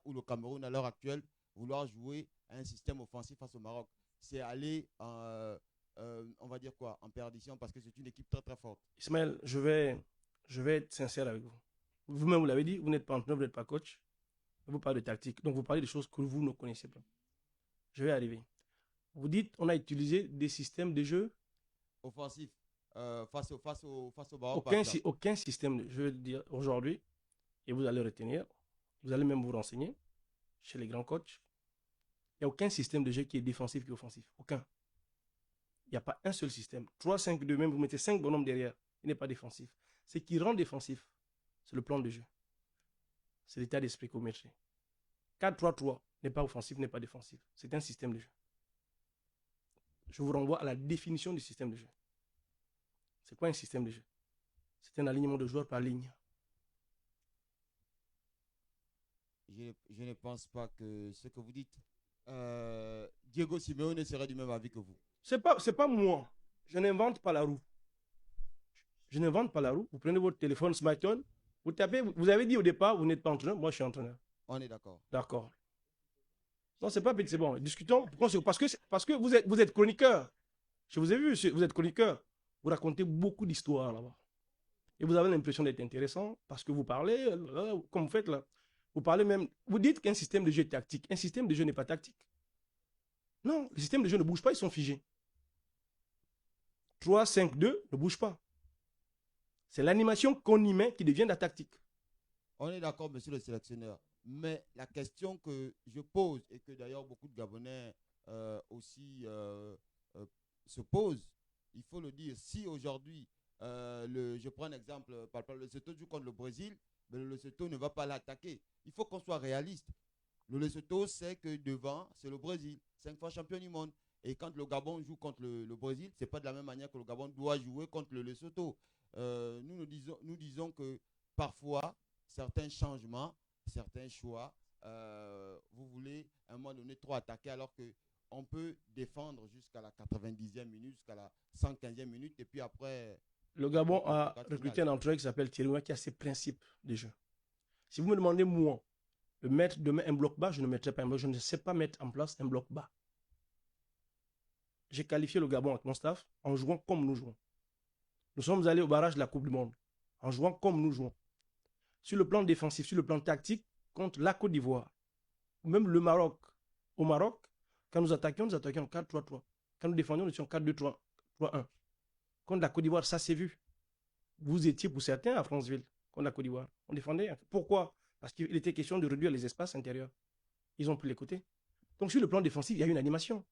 ou le Cameroun à l'heure actuelle vouloir jouer un système offensif face au Maroc. C'est aller, on va dire quoi, en perdition parce que c'est une équipe très très forte. Ismaël, je vais être sincère avec vous. Vous-même, vous l'avez dit, vous n'êtes pas entraîneur, vous n'êtes pas coach. Vous parlez de tactique. Donc, vous parlez des choses que vous ne connaissez pas. Je vais arriver. Vous dites, on a utilisé des systèmes de jeu. Offensif face au Maroc par Aucun, exemple. aucun système, je veux dire, aujourd'hui, et vous allez retenir, vous allez même vous renseigner chez les grands coachs. Il n'y a aucun système de jeu qui est défensif qui est offensif. Aucun. Il n'y a pas un seul système. 3-5-2, même vous mettez 5 bonhommes derrière, il n'est pas défensif. Ce qui rend défensif, c'est le plan de jeu. C'est l'état d'esprit que vous mettrez. 4-3-3 n'est pas offensif, n'est pas défensif. C'est un système de jeu. Je vous renvoie à la définition du système de jeu. C'est quoi un système de jeu? C'est un alignement de joueurs par ligne. Je ne pense pas que ce que vous dites. Diego Simeone serait du même avis que vous. C'est pas moi. Je n'invente pas la roue. Je n'invente pas la roue. Vous prenez votre téléphone smartphone, vous tapez, vous avez dit au départ, vous n'êtes pas entraîneur, moi je suis entraîneur. On est d'accord. D'accord. Non, c'est pas petit, c'est bon. Discutons. Parce que vous êtes chroniqueur. Je vous ai vu, vous êtes chroniqueur. Vous racontez beaucoup d'histoires là-bas. Et vous avez l'impression d'être intéressant parce que vous parlez, comme vous faites là. Vous parlez même, vous dites qu'un système de jeu est tactique. Un système de jeu n'est pas tactique. Non, les systèmes de jeu ne bougent pas, ils sont figés. 3-5-2 ne bouge pas. C'est l'animation qu'on y met qui devient la tactique. On est d'accord, monsieur le sélectionneur. Mais la question que je pose et que d'ailleurs beaucoup de Gabonais aussi se posent, il faut le dire, si aujourd'hui, je prends un exemple, le Lesotho joue contre le Brésil, mais le Lesotho ne va pas l'attaquer. Il faut qu'on soit réaliste. Le Lesotho sait que devant, c'est le Brésil, 5 fois champion du monde. Et quand le Gabon joue contre le Brésil, ce n'est pas de la même manière que le Gabon doit jouer contre le Lesotho. Nous disons que parfois, certains changements, certains choix, vous voulez à un moment donné trop attaquer alors que on peut défendre jusqu'à la 90e minute, jusqu'à la 115e minute, et puis après, Le Gabon le a cadre final. recruté un entraîneur qui s'appelle Thierry Oua qui a ses principes de jeu. Si vous me demandez, moi, de mettre demain un bloc bas, je ne mettrai pas un bloc. Je ne sais pas mettre en place un bloc bas. J'ai qualifié le Gabon avec mon staff en jouant comme nous jouons. Nous sommes allés au barrage de la Coupe du Monde en jouant comme nous jouons. Sur le plan défensif, sur le plan tactique, contre la Côte d'Ivoire, même le Maroc. Au Maroc, quand nous attaquions en 4-3-3. Quand nous défendions, nous étions 4-2-3-1. Contre la Côte d'Ivoire, ça s'est vu. Vous étiez pour certains à Franceville, contre la Côte d'Ivoire. On défendait. Pourquoi? Parce qu'il était question de réduire les espaces intérieurs. Ils ont pu l'écouter. Donc sur le plan défensif, il y a une animation.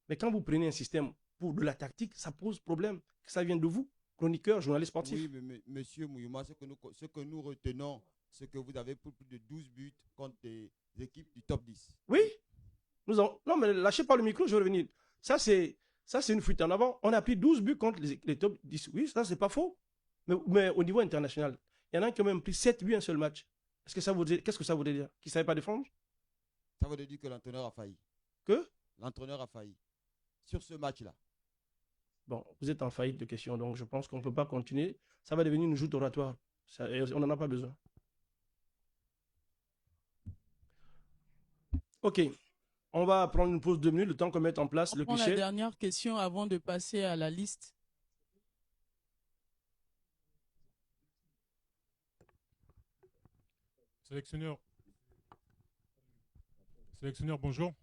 Mais quand vous prenez un système pour de la tactique, ça pose problème. Ça vient de vous, chroniqueur, journaliste Oui, sportif. mais monsieur Mouyouma, ce que nous retenons, c'est que vous avez plus de 12 buts contre des équipes du top 10. Oui, non, mais lâchez pas le micro, je vais revenir. Ça, c'est une fuite en avant. On a pris 12 buts contre les top 10. Oui, ça, c'est pas faux. Mais au niveau international, il y en a qui ont même pris 7 buts un seul match. Qu'est-ce que ça voudrait dire? Qu'ils ne savaient pas défendre? Ça veut dire que l'entraîneur a failli. Que? L'entraîneur a failli. Sur ce match-là. Bon, vous êtes en faillite de questions, donc je pense qu'on ne peut pas continuer. Ça va devenir une joute oratoire. On n'en a pas besoin. OK. On va prendre une pause de 2 minutes, le temps qu'on mette en place On le prend la guichet. dernière question avant de passer à la liste. Sélectionneur, sélectionneur, bonjour.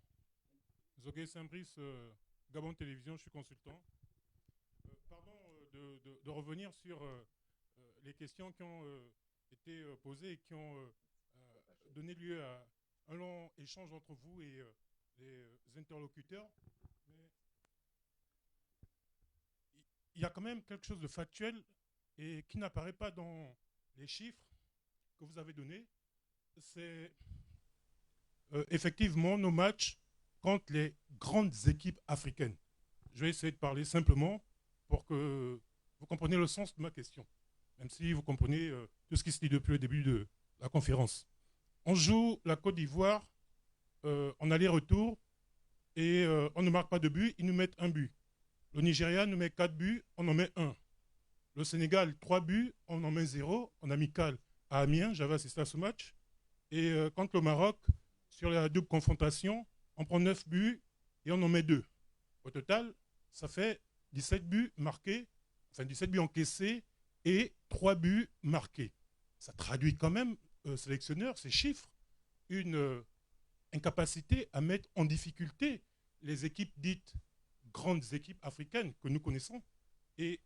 Zogué Saint-Brice, Gabon Télévision, je suis consultant. Pardon de revenir sur les questions qui ont été posées et qui ont donné lieu à un long échange entre vous et les interlocuteurs. Mais il y a quand même quelque chose de factuel et qui n'apparaît pas dans les chiffres que vous avez donnés. C'est effectivement nos matchs contre les grandes équipes africaines. Je vais essayer de parler simplement pour que vous compreniez le sens de ma question, même si vous comprenez tout ce qui se dit depuis le début de la conférence. On joue la Côte d'Ivoire en aller-retour et on ne marque pas de but, ils nous mettent un but. Le Nigeria nous met 4 buts, on en met 1. Le Sénégal, 3 buts, on en met 0. En amical à Amiens, j'avais assisté à ce match. Et contre le Maroc, sur la double confrontation, on prend 9 buts et on en met 2. Au total, ça fait 17 buts marqués, enfin 17 buts encaissés et 3 buts marqués. Ça traduit quand même, sélectionneur, ces chiffres, une incapacité à mettre en difficulté les équipes dites grandes équipes africaines que nous connaissons. Et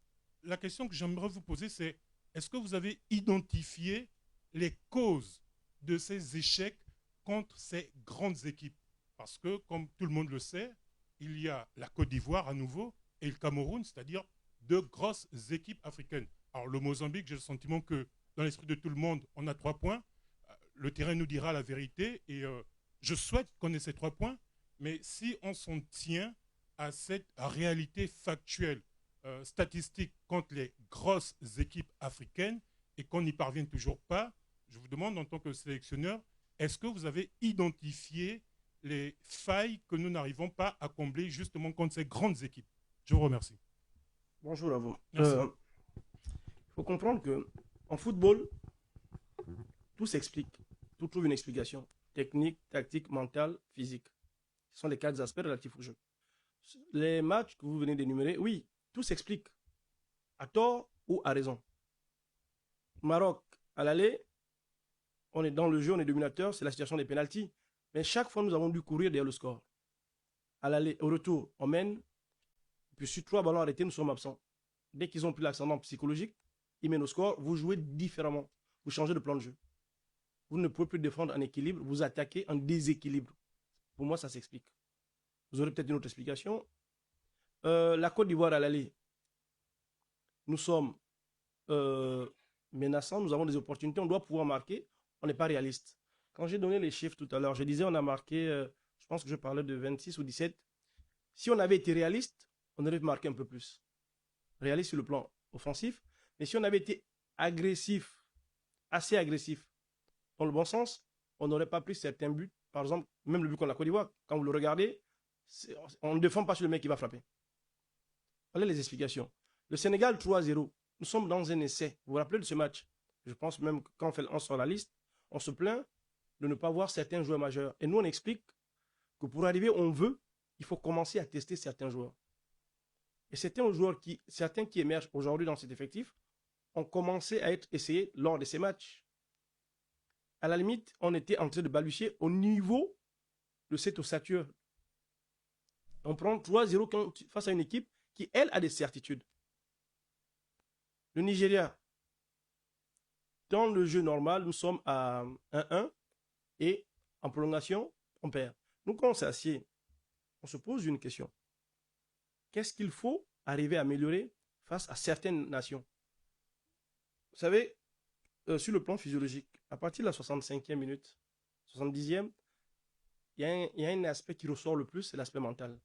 la question que j'aimerais vous poser, c'est est-ce que vous avez identifié les causes de ces échecs contre ces grandes équipes? Parce que, comme tout le monde le sait, il y a la Côte d'Ivoire à nouveau et le Cameroun, c'est-à-dire deux grosses équipes africaines. Alors le Mozambique, j'ai le sentiment que dans l'esprit de tout le monde, on a 3 points. Le terrain nous dira la vérité et je souhaite qu'on ait ces 3 points, mais si on s'en tient à cette réalité factuelle, statistique contre les grosses équipes africaines et qu'on n'y parvient toujours pas, je vous demande en tant que sélectionneur, est-ce que vous avez identifié les failles que nous n'arrivons pas à combler justement contre ces grandes équipes? Je vous remercie. Bonjour à vous. Merci. Il faut comprendre que en football, tout s'explique. Tout trouve une explication. Technique, tactique, mentale, physique. Ce sont les 4 aspects relatifs au jeu. Les matchs que vous venez d'énumérer, oui, tout s'explique. À tort ou à raison. Maroc, à l'aller, on est dans le jeu, on est dominateur, c'est la situation des pénaltys. Mais chaque fois, nous avons dû courir derrière le score. À l'aller, au retour, on mène. Puis sur 3 ballons arrêtés, nous sommes absents. Dès qu'ils ont pris l'ascendant psychologique, ils mènent au score, vous jouez différemment. Vous changez de plan de jeu. Vous ne pouvez plus défendre en équilibre, vous attaquez en déséquilibre. Pour moi, ça s'explique. Vous aurez peut-être une autre explication. La Côte d'Ivoire à l'aller, nous sommes menaçants, nous avons des opportunités, on doit pouvoir marquer, on n'est pas réaliste. Quand j'ai donné les chiffres tout à l'heure, je disais on a marqué, je pense que je parlais de 26 ou 17. Si on avait été réaliste, on aurait marqué un peu plus. Réaliste sur le plan offensif, mais si on avait été agressif, assez agressif, dans le bon sens, on n'aurait pas pris certains buts. Par exemple, même le but contre la Côte d'Ivoire, quand vous le regardez, on ne défend pas sur le mec qui va frapper. Voilà les explications. Le Sénégal 3-0. Nous sommes dans un essai. Vous vous rappelez de ce match? Je pense même que quand on sort la liste, on se plaint de ne pas voir certains joueurs majeurs. Et nous, on explique que pour arriver où on veut, il faut commencer à tester certains joueurs. Et certains qui émergent aujourd'hui dans cet effectif ont commencé à être essayés lors de ces matchs. À la limite, on était en train de balbutier au niveau de cette ossature. On prend 3-0 face à une équipe qui, elle, a des certitudes. Le Nigeria, dans le jeu normal, nous sommes à 1-1 et en prolongation, on perd. Nous, quand on s'assied, on se pose une question. Qu'est-ce qu'il faut arriver à améliorer face à certaines nations? Vous savez, sur le plan physiologique, à partir de la 65e minute, 70e, il y a un aspect qui ressort le plus, c'est l'aspect mental.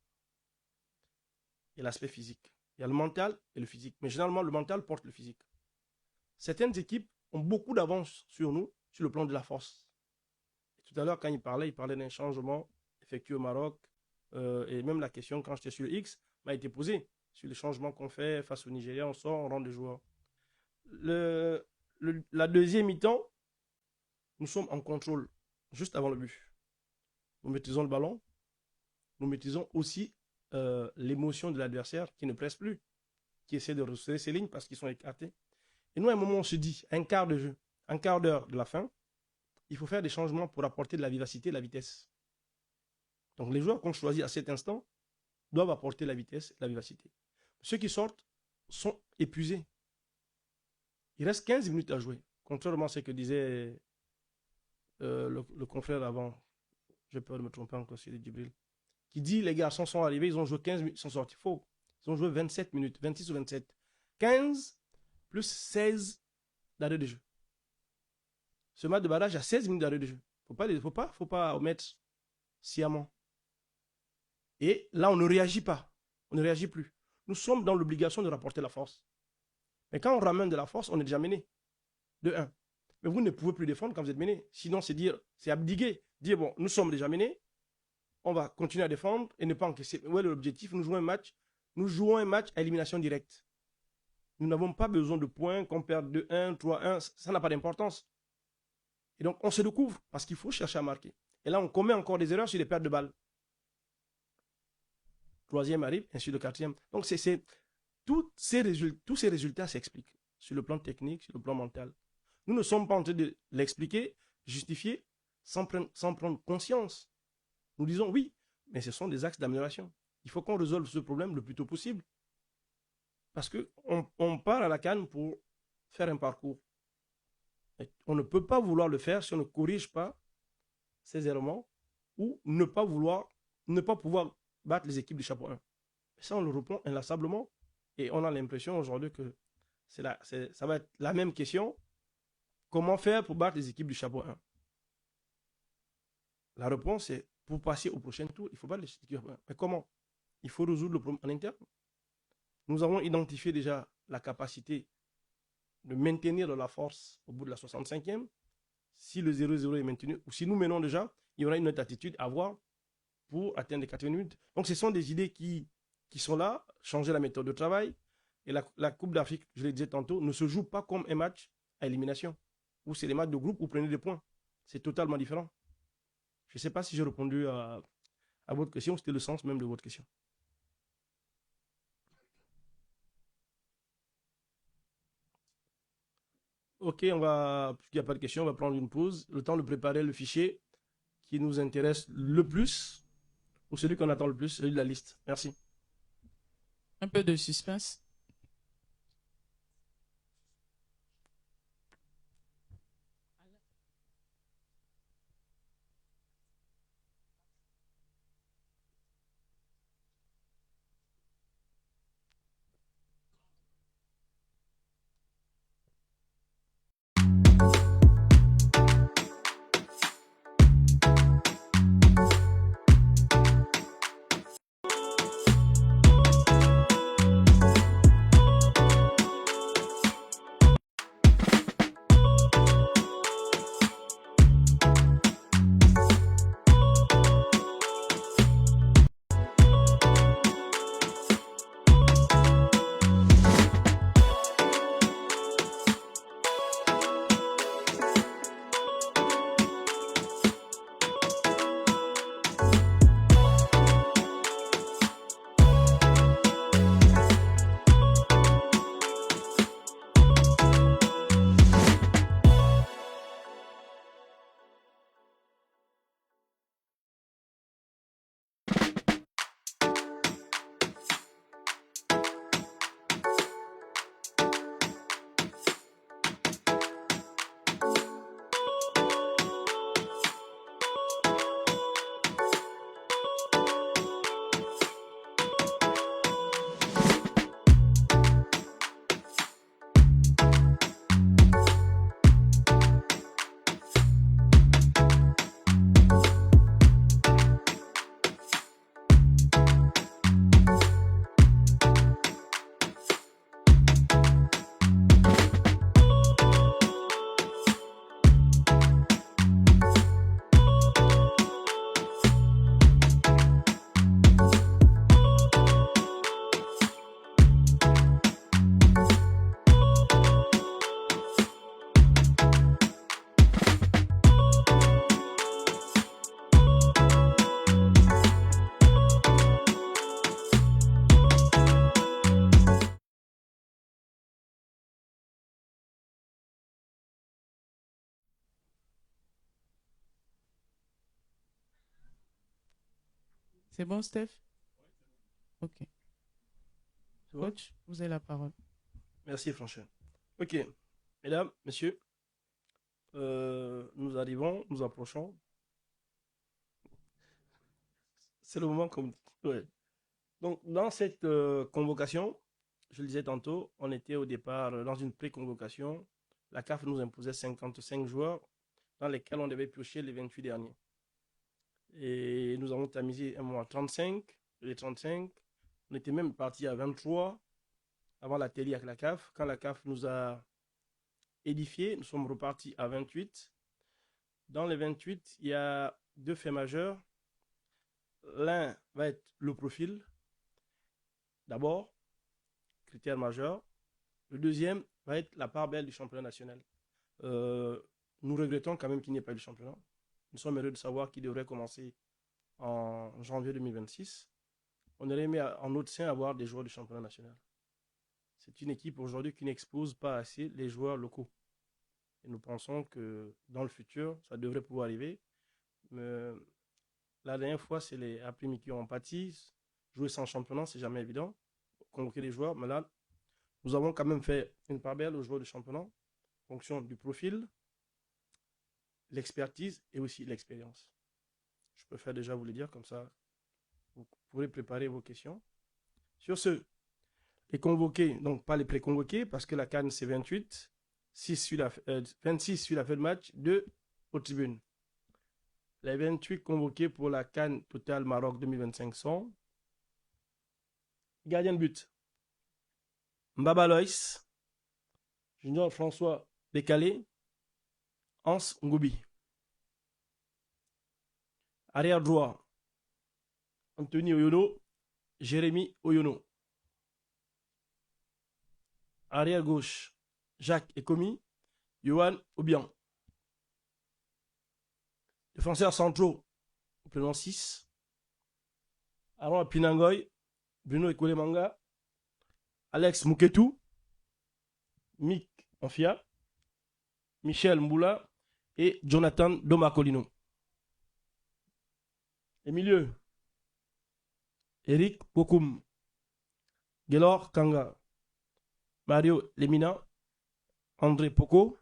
Il y a l'aspect physique. Il y a le mental et le physique. Mais généralement, le mental porte le physique. Certaines équipes ont beaucoup d'avance sur nous, sur le plan de la force. Et tout à l'heure, quand il parlait d'un changement effectué au Maroc. Et même la question, quand j'étais sur le X, m'a été posée sur les changements qu'on fait face au Nigeria. On sort, on rentre des joueurs. La deuxième mi-temps, nous sommes en contrôle, juste avant le but. Nous maîtrisons le ballon. Nous maîtrisons aussi l'émotion de l'adversaire qui ne presse plus, qui essaie de resserrer ses lignes parce qu'ils sont écartés. Et nous, à un moment, on se dit, un quart de jeu, un quart d'heure de la fin, il faut faire des changements pour apporter de la vivacité et de la vitesse. Donc les joueurs qu'on choisit à cet instant doivent apporter la vitesse et la vivacité. Ceux qui sortent sont épuisés. Il reste 15 minutes à jouer, contrairement à ce que disait le confrère avant. J'ai peur de me tromper encore, c'est Djibril. Qui dit les garçons sont arrivés, ils ont joué 15 minutes, ils sont sortis. Faux. Ils ont joué 27 minutes, 26 ou 27. 15 plus 16 d'arrêt de jeu. Ce match de barrage a 16 minutes d'arrêt de jeu. Faut pas omettre sciemment. Et là, on ne réagit pas. On ne réagit plus. Nous sommes dans l'obligation de rapporter la force. Mais quand on ramène de la force, on est déjà mené. De 1. Mais vous ne pouvez plus défendre quand vous êtes mené. Sinon, c'est abdiguer. Dire, bon, nous sommes déjà menés. On va continuer à défendre et ne pas encaisser. Où est l'objectif? Nous jouons un match à élimination directe. Nous n'avons pas besoin de points, qu'on perde 2-1, 3-1. Ça n'a pas d'importance. Et donc, on se découvre parce qu'il faut chercher à marquer. Et là, on commet encore des erreurs sur les pertes de balles. Troisième arrive, ainsi le quatrième. Donc, tous ces résultats s'expliquent sur le plan technique, sur le plan mental. Nous ne sommes pas en train de l'expliquer, justifier, sans prendre conscience. Nous disons oui, mais ce sont des axes d'amélioration. Il faut qu'on résolve ce problème le plus tôt possible. Parce qu'on part à la CAN pour faire un parcours. Et on ne peut pas vouloir le faire si on ne corrige pas ces errements ou ne pas pouvoir battre les équipes du chapeau 1. Ça, on le reprend inlassablement et on a l'impression aujourd'hui que ça va être la même question. Comment faire pour battre les équipes du chapeau 1? La réponse est pour passer au prochain tour, il faut battre les équipes du chapeau 1. Mais comment? Il faut résoudre le problème en interne. Nous avons identifié déjà la capacité de maintenir de la force au bout de la 65e. Si le 0-0 est maintenu, ou si nous menons déjà, il y aura une autre attitude à avoir pour atteindre les 80 minutes. Donc, ce sont des idées qui sont là, changer la méthode de travail. Et la Coupe d'Afrique, je le disais tantôt, ne se joue pas comme un match à élimination, où c'est les matchs de groupe où vous prenez des points. C'est totalement différent. Je ne sais pas si j'ai répondu à votre question, c'était le sens même de votre question. Ok, puisqu'il n'y a pas de questions, on va prendre une pause, le temps de préparer le fichier qui nous intéresse le plus, ou celui qu'on attend le plus, celui de la liste. Merci. Un peu de suspense. C'est bon, Steph? Ok. Coach, vous avez la parole. Merci, Franchel. Ok. Mesdames, messieurs, nous approchons. C'est le moment comme... Ouais. Donc, dans cette convocation, je le disais tantôt, on était au départ dans une pré-convocation. La CAF nous imposait 55 joueurs dans lesquels on devait piocher les 28 derniers. Et nous avons tamisé un moment à 35, les 35. On était même parti à 23 avant l'atelier avec la CAF. Quand la CAF nous a édifiés, nous sommes repartis à 28. Dans les 28, il y a deux faits majeurs. L'un va être le profil. D'abord, critère majeur. Le deuxième va être la part belle du championnat national. Nous nous regrettons quand même qu'il n'y ait pas eu de championnat. Nous sommes heureux de savoir qu'il devrait commencer en janvier 2026. On aurait aimé en autre sein avoir des joueurs du championnat national. C'est une équipe aujourd'hui qui n'expose pas assez les joueurs locaux. Et nous pensons que dans le futur, ça devrait pouvoir arriver. Mais la dernière fois, c'est les Aprimi qui ont pâti. Jouer sans championnat, c'est jamais évident. Convoquer les joueurs, mais là, nous avons quand même fait une part belle aux joueurs du championnat en fonction du profil, l'expertise et aussi l'expérience. Je préfère déjà vous le dire, comme ça, vous pourrez préparer vos questions. Sur ce, les convoqués, donc pas les pré-convoqués, parce que la CAN c'est 28, 26 sur la fin de match, 2 aux tribunes. Les 28 convoqués pour la CAN Total Maroc 2025 sont gardien de but, Mbaba Loïs, Junior François Décalé, Hans Ngoubi. Arrière droit, Anthony Oyono, Jérémy Oyono. Arrière gauche, Jacques Ekomi, Yohan Obian. Défenseurs centraux, au plan 6, Aaron Pinangoy, Bruno Ekolemanga, Alex Mouketou, Mick Anfia, Michel Mboula et Jonathan Domacolino. Les milieux, Eric Bokoum, Gelor Kanga, Mario Lemina, André Poko,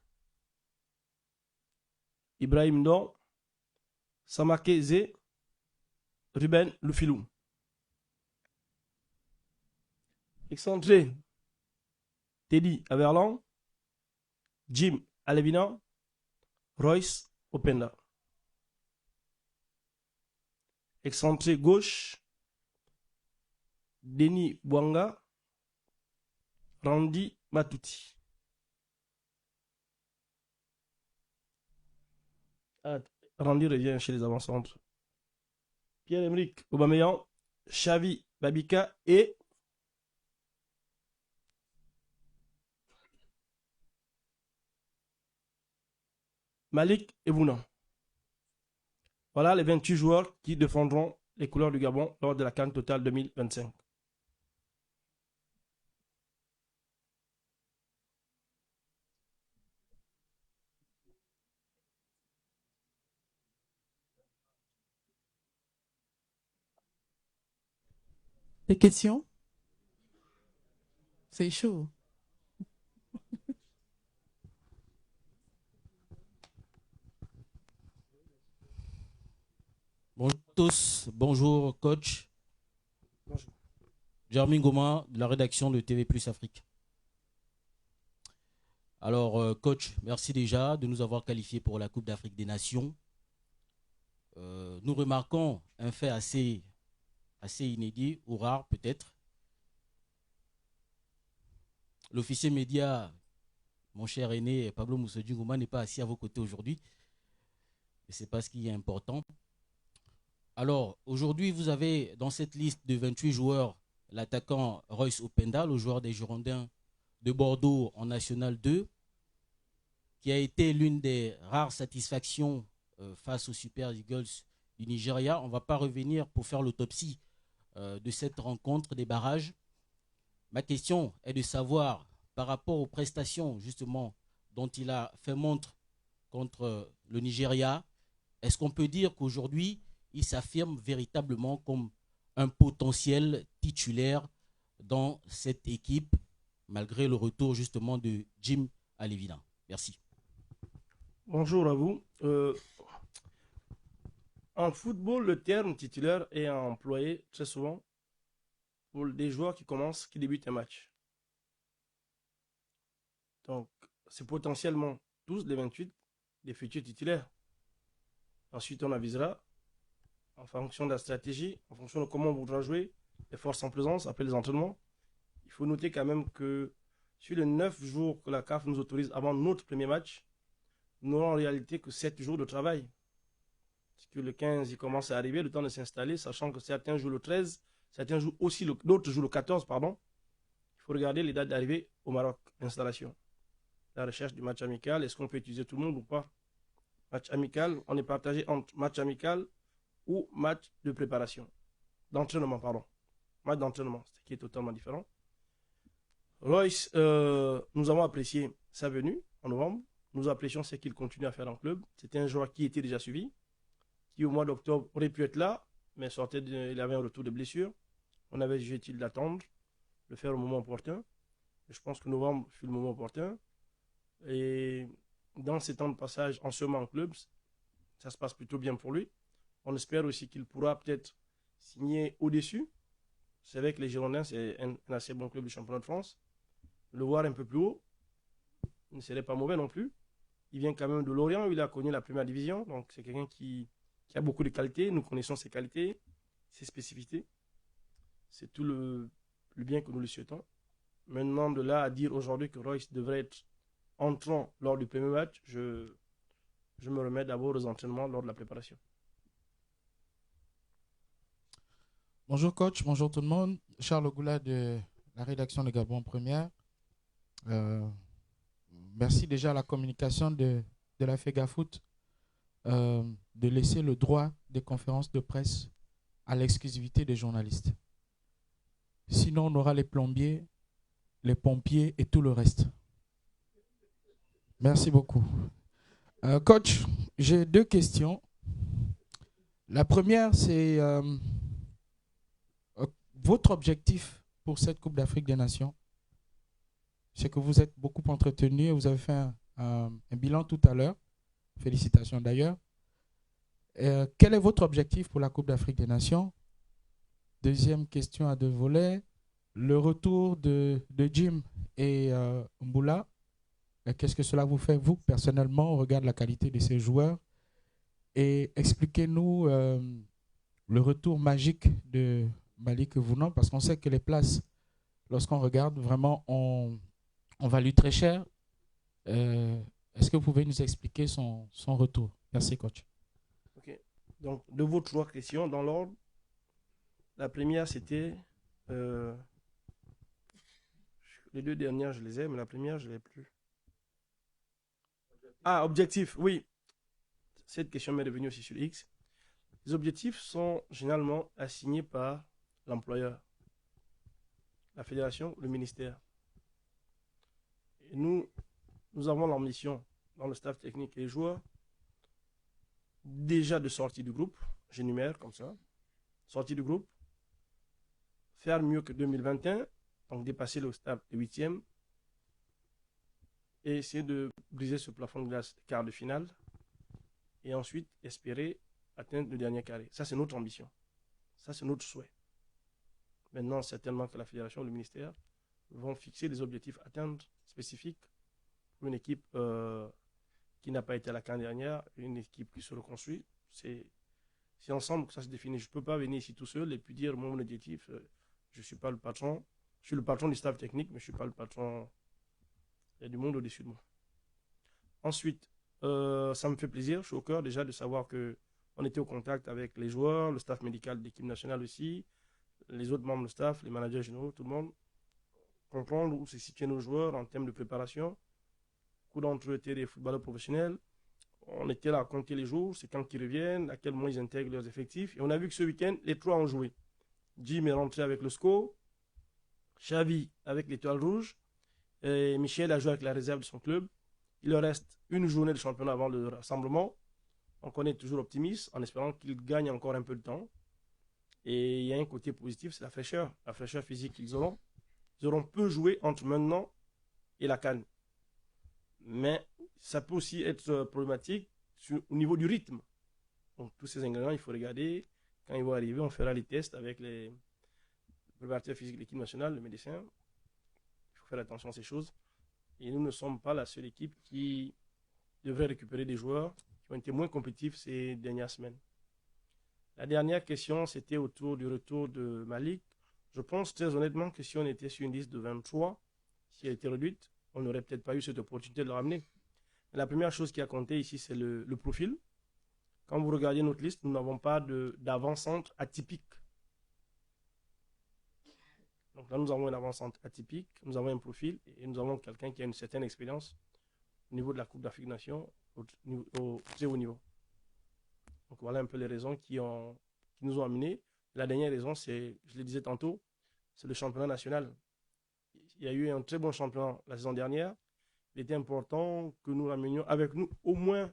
Ibrahim Don, Samake Zé, Ruben Lufilou. Excentré, Teddy Averlan, Jim Alevina, Royce Openda. Excentré gauche, Denis Bouanga, Randy Matouti. Randy revient chez les avant-centres. Pierre-Emerick Aubameyang, Xavi Babika et Malik Ebouna. Voilà les 28 joueurs qui défendront les couleurs du Gabon lors de la CAN Total 2025. Des questions? C'est chaud. Bonjour à tous, bonjour coach. Bonjour. Jeremy Goma de la rédaction de TV Plus Afrique. Alors coach, merci déjà de nous avoir qualifiés pour la Coupe d'Afrique des Nations. Nous remarquons un fait assez inédit ou rare peut-être. L'officier média, mon cher aîné Pablo Moussodji Ngouma, n'est pas assis à vos côtés aujourd'hui. Et c'est pas ce qui est important. Alors, aujourd'hui, vous avez dans cette liste de 28 joueurs l'attaquant Royce Openda, le joueur des Girondins de Bordeaux en National 2, qui a été l'une des rares satisfactions face aux Super Eagles du Nigeria. On ne va pas revenir pour faire l'autopsie de cette rencontre des barrages. Ma question est de savoir, par rapport aux prestations justement dont il a fait montre contre le Nigeria, est-ce qu'on peut dire qu'aujourd'hui, il s'affirme véritablement comme un potentiel titulaire dans cette équipe, malgré le retour justement de Jim Alevina? Merci. Bonjour à vous. En football, le terme titulaire est employé très souvent pour des joueurs qui débutent un match. Donc, c'est potentiellement tous les 28 des futurs titulaires. Ensuite, on avisera en fonction de la stratégie, en fonction de comment on voudra jouer, les forces en présence après les entraînements. Il faut noter quand même que sur les 9 jours que la CAF nous autorise avant notre premier match, nous n'aurons en réalité que 7 jours de travail. Parce que le 15, il commence à arriver, le temps de s'installer, sachant que certains jouent le 13, certains jouent aussi d'autres jouent le 14, pardon. Il faut regarder les dates d'arrivée au Maroc, l'installation. La recherche du match amical, est-ce qu'on peut utiliser tout le monde ou pas? Match amical, on est partagé entre match amical ou match de préparation. D'entraînement, pardon. Match d'entraînement, ce qui est totalement différent. Royce, nous avons apprécié sa venue en novembre. Nous apprécions ce qu'il continue à faire en club. C'était un joueur qui était déjà suivi, qui au mois d'octobre aurait pu être là, mais il avait un retour de blessure. On avait jugé utile d'attendre, de faire au moment opportun. Et je pense que novembre fut le moment opportun. Et dans ces temps de passage en ce moment en club, ça se passe plutôt bien pour lui. On espère aussi qu'il pourra peut-être signer au-dessus. C'est vrai que les Girondins, c'est un assez bon club du championnat de France. Le voir un peu plus haut ne serait pas mauvais non plus. Il vient quand même de Lorient, où il a connu la première division. Donc c'est quelqu'un qui a beaucoup de qualités. Nous connaissons ses qualités, ses spécificités. C'est tout le bien que nous lui souhaitons. Maintenant, de là à dire aujourd'hui que Royce devrait être entrant lors du premier match, je me remets d'abord aux entraînements lors de la préparation. Bonjour coach, bonjour tout le monde. Charles Goula de la rédaction de Gabon Première. Merci déjà à la communication de la FEGAFoot de laisser le droit des conférences de presse à l'exclusivité des journalistes. Sinon, on aura les plombiers, les pompiers et tout le reste. Merci beaucoup. Coach, j'ai 2 questions. La première, c'est votre objectif pour cette Coupe d'Afrique des Nations. C'est que vous êtes beaucoup entretenu et vous avez fait un bilan tout à l'heure. Félicitations d'ailleurs. Quel est votre objectif pour la Coupe d'Afrique des Nations? Deuxième question à 2 volets. Le retour de Jim et Mboula, qu'est-ce que cela vous fait, vous, personnellement, au regard de la qualité de ces joueurs? Et expliquez-nous le retour magique de Malik Vounan, parce qu'on sait que les places, lorsqu'on regarde, vraiment, on value très cher. Est-ce que vous pouvez nous expliquer son retour? Merci, coach. Ok. Donc, de vos 3 questions, dans l'ordre, la première, c'était... les 2 dernières, je les ai, mais la première, je ne l'ai plus. Ah, objectif, oui. Cette question m'est revenue aussi sur X. Les objectifs sont généralement assignés par l'employeur, la fédération, le ministère. Et nous avons l'ambition, dans le staff technique et les joueurs, déjà de sortie du groupe, j'énumère comme ça, sortie du groupe, faire mieux que 2021, donc dépasser le stade de 8e, et essayer de briser ce plafond de glace des quarts de finale, et ensuite espérer atteindre le dernier carré. Ça, c'est notre ambition. Ça, c'est notre souhait. Maintenant, certainement que la fédération, le ministère, vont fixer des objectifs à atteindre spécifiques pour une équipe qui n'a pas été à la CAN dernière, une équipe qui se reconstruit. C'est ensemble que ça se définit. Je ne peux pas venir ici tout seul et puis dire mon objectif, je ne suis pas le patron. Je suis le patron du staff technique, mais je ne suis pas le patron. Il y a du monde au-dessus de moi. Ensuite, ça me fait plaisir, je suis au cœur déjà de savoir qu'on était au contact avec les joueurs, le staff médical de l'équipe nationale aussi, les autres membres du staff, les managers généraux, tout le monde. Comprendre où se situaient nos joueurs en termes de préparation. Beaucoup d'entre eux étaient des footballeurs professionnels. On était là à compter les jours, c'est quand ils reviennent, à quel moment ils intègrent leurs effectifs. Et on a vu que ce week-end, les 3 ont joué. Jim est rentré avec le SCO, Xavi avec l'Étoile Rouge, et Michel a joué avec la réserve de son club. Il leur reste une journée de championnat avant le rassemblement. On connaît toujours optimiste en espérant qu'ils gagnent encore un peu de temps. Et il y a un côté positif, c'est la fraîcheur physique qu'ils auront. Ils auront peu joué entre maintenant et la CAN. Mais ça peut aussi être problématique au niveau du rythme. Donc tous ces ingrédients, il faut regarder. Quand ils vont arriver, on fera les tests avec les préparateurs physiques de l'équipe nationale, le médecin. Il faut faire attention à ces choses. Et nous ne sommes pas la seule équipe qui devrait récupérer des joueurs qui ont été moins compétitifs ces dernières semaines. La dernière question, c'était autour du retour de Malik. Je pense très honnêtement que si on était sur une liste de 23, si elle était réduite, on n'aurait peut-être pas eu cette opportunité de le ramener. Mais la première chose qui a compté ici, c'est le profil. Quand vous regardez notre liste, nous n'avons pas d'avant-centre atypique. Donc là, nous avons un avant-centre atypique, nous avons un profil et nous avons quelqu'un qui a une certaine expérience au niveau de la Coupe d'Afrique des Nations au très haut niveau. Donc voilà un peu les raisons qui nous ont amenés. La dernière raison, c'est, je le disais tantôt, c'est le championnat national. Il y a eu un très bon championnat la saison dernière. Il était important que nous ramenions avec nous au moins,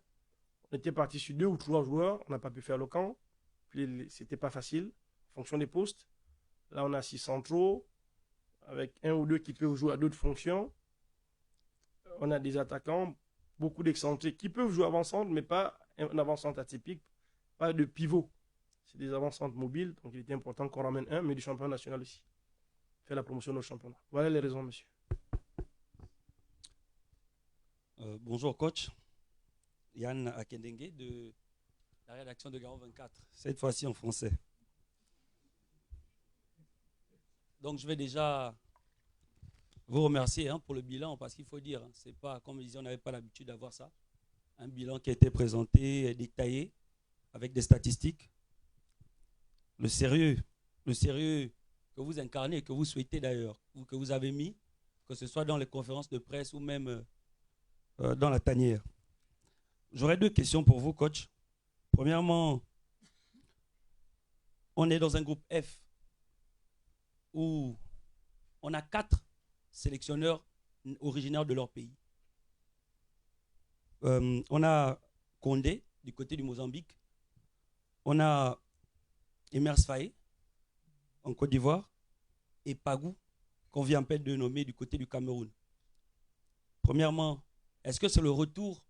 on était parti sur 2 ou 3 joueurs, on n'a pas pu faire le camp, puis c'était pas facile, en fonction des postes. Là, on a 6 centraux, avec 1 ou 2 qui peuvent jouer à d'autres fonctions. On a des attaquants, beaucoup d'excentriques qui peuvent jouer avant-centre, mais pas un avant-centre atypique, pas de pivot. C'est des avant-centres mobiles, donc il était important qu'on ramène un, mais du championnat national aussi. Faire la promotion de nos championnats. Voilà les raisons, monsieur. Bonjour coach, Yann Akendengue de la rédaction de Garo 24, cette fois-ci en français. Donc je vais déjà vous remercier pour le bilan, parce qu'il faut dire, c'est pas, comme je disais, on n'avait pas l'habitude d'avoir ça. Un bilan qui a été présenté, détaillé, avec des statistiques. Le sérieux que vous incarnez, que vous souhaitez d'ailleurs, ou que vous avez mis, que ce soit dans les conférences de presse ou même dans la tanière. J'aurais 2 questions pour vous, coach. Premièrement, on est dans un groupe F où on a 4 sélectionneurs originaires de leur pays. On a Condé, du côté du Mozambique. On a Emers Faé, en Côte d'Ivoire, et Pagou, qu'on vient en peine de nommer du côté du Cameroun. Premièrement, est-ce que c'est le retour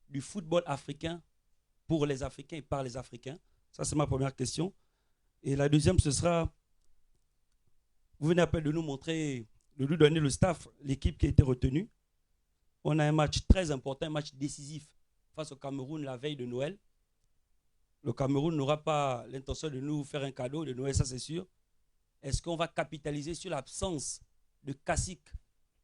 du football africain pour les Africains et par les Africains? Ça, c'est ma première question. Et la deuxième, ce sera, vous venez à peine de nous montrer, de nous donner le staff, l'équipe qui a été retenue. On a un match très important, un match décisif face au Cameroun la veille de Noël. Le Cameroun n'aura pas l'intention de nous faire un cadeau de Noël, ça c'est sûr. Est-ce qu'on va capitaliser sur l'absence de Kassik,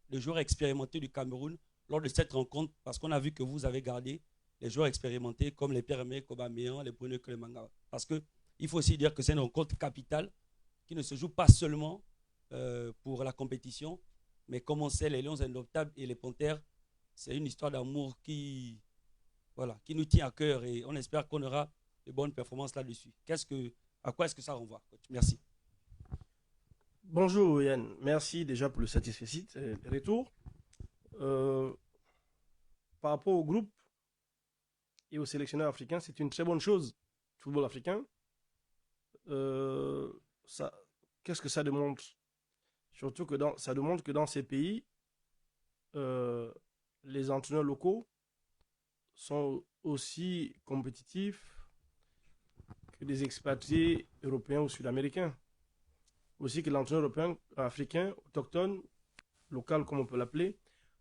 le joueur expérimenté du Cameroun, lors de cette rencontre? Parce qu'on a vu que vous avez gardé les joueurs expérimentés comme les Pierre-Emerick Aubameyang, les Bruno Clément. Parce qu'il faut aussi dire que c'est une rencontre capitale qui ne se joue pas seulement pour la compétition, mais comme on sait, les Lions Indomptables et les Panthères, c'est une histoire d'amour qui nous tient à cœur, et on espère qu'on aura de bonnes performances là-dessus. À quoi est-ce que ça renvoie, coach? Merci. Bonjour Yann, merci déjà pour le satisfait retour. Par rapport au groupe et aux sélectionneurs africains, c'est une très bonne chose, le football africain. Qu'est-ce que ça démontre? Surtout que ça démontre que dans ces pays, les entraîneurs locaux sont aussi compétitifs que des expatriés européens ou sud-américains. Aussi que l'entraîneur européen, africain, autochtone, local comme on peut l'appeler,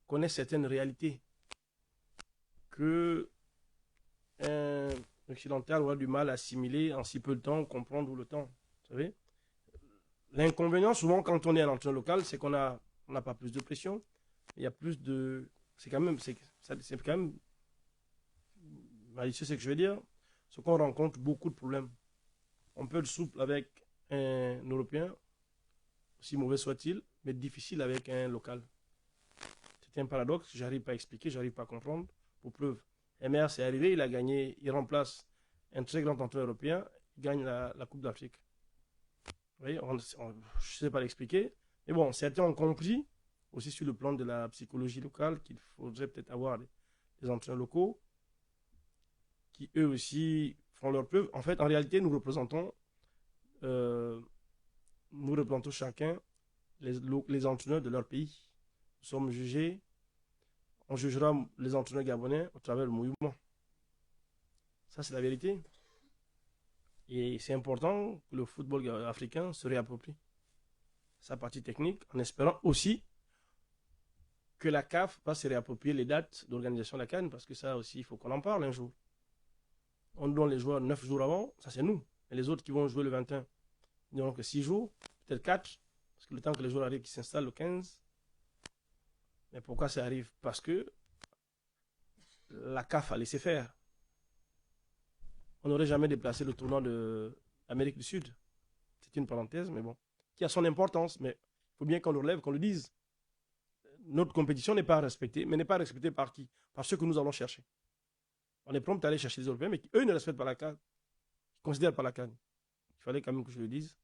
connaît certaines réalités que un occidental aura du mal à assimiler en si peu de temps, comprendre le temps. Vous savez, l'inconvénient souvent quand on est un entraîneur local, c'est qu'on n'a pas plus de pression. Il y a plus de... C'est quand même malicieux ce que je veux dire, c'est qu'on rencontre beaucoup de problèmes. On peut être souple avec un Européen, aussi mauvais soit-il, mais difficile avec un local. C'est un paradoxe, j'arrive pas à expliquer, j'arrive pas à comprendre. Pour preuve, Emers est arrivé, il a gagné, il remplace un très grand entraîneur européen, il gagne la Coupe d'Afrique. Vous voyez, je ne sais pas l'expliquer, mais bon, certains ont compris, aussi sur le plan de la psychologie locale, qu'il faudrait peut-être avoir des entraîneurs locaux qui eux aussi font leur preuve. En fait, en réalité, nous représentons chacun les entraîneurs de leur pays. Nous sommes jugés, on jugera les entraîneurs gabonais au travers du mouvement. Ça, c'est la vérité. Et c'est important que le football africain se réapproprie sa partie technique, en espérant aussi que la CAF va se réapproprier les dates d'organisation de la CAN, parce que ça aussi, il faut qu'on en parle un jour. On donne les joueurs 9 jours avant, ça c'est nous. Et les autres qui vont jouer le 21, ils n'auront que 6 jours, peut-être 4, parce que le temps que les joueurs arrivent, qui s'installent le 15. Mais pourquoi ça arrive? Parce que la CAF a laissé faire. On n'aurait jamais déplacé le tournoi de l'Amérique du Sud. C'est une parenthèse, mais bon, qui a son importance, mais il faut bien qu'on le relève, qu'on le dise. Notre compétition n'est pas respectée, mais n'est pas respectée par qui? Par ceux que nous allons chercher. On est prompt à aller chercher les Européens, mais eux ne respectent pas la CAN. Ils ne considèrent pas la CAN. Il fallait quand même que je le dise.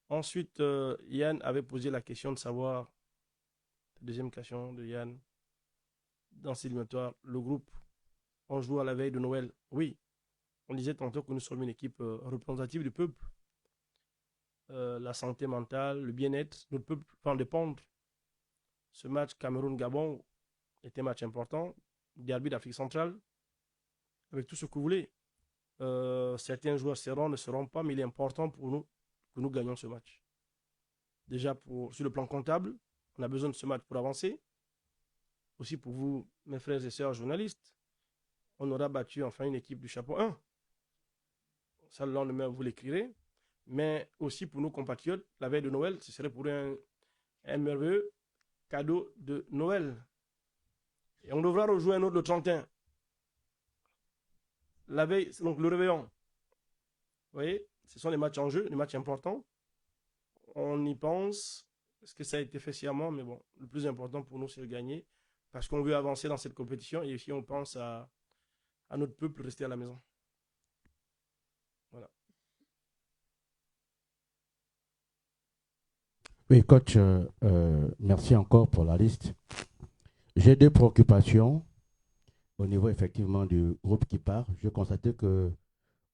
Ensuite, Yann avait posé la question de savoir, la deuxième question de Yann, dans ces éliminatoires, le groupe, on joue à la veille de Noël. Oui, on disait tantôt que nous sommes une équipe représentative du peuple. La santé mentale, le bien-être, notre peuple va en dépendre. Ce match Cameroun-Gabon était un match important, derby d'Afrique centrale, avec tout ce que vous voulez. Certains joueurs seront, ne seront pas, mais il est important pour nous que nous gagnions ce match. Déjà, sur le plan comptable, on a besoin de ce match pour avancer. Aussi pour vous, mes frères et sœurs journalistes, on aura battu enfin une équipe du chapeau 1. Ça, le lendemain, vous l'écrirez. Mais aussi pour nos compatriotes, la veille de Noël, ce serait pour eux un merveilleux cadeau de Noël. Et on devra rejouer un autre le 31. La veille, c'est donc le réveillon. Vous voyez, ce sont les matchs en jeu, les matchs importants. On y pense. Est-ce que ça a été fait sciemment? Mais bon, le plus important pour nous, c'est de gagner. Parce qu'on veut avancer dans cette compétition. Et aussi, on pense à notre peuple rester à la maison. Voilà. Oui, coach, merci encore pour la liste. J'ai deux préoccupations au niveau effectivement du groupe qui part. Je constate que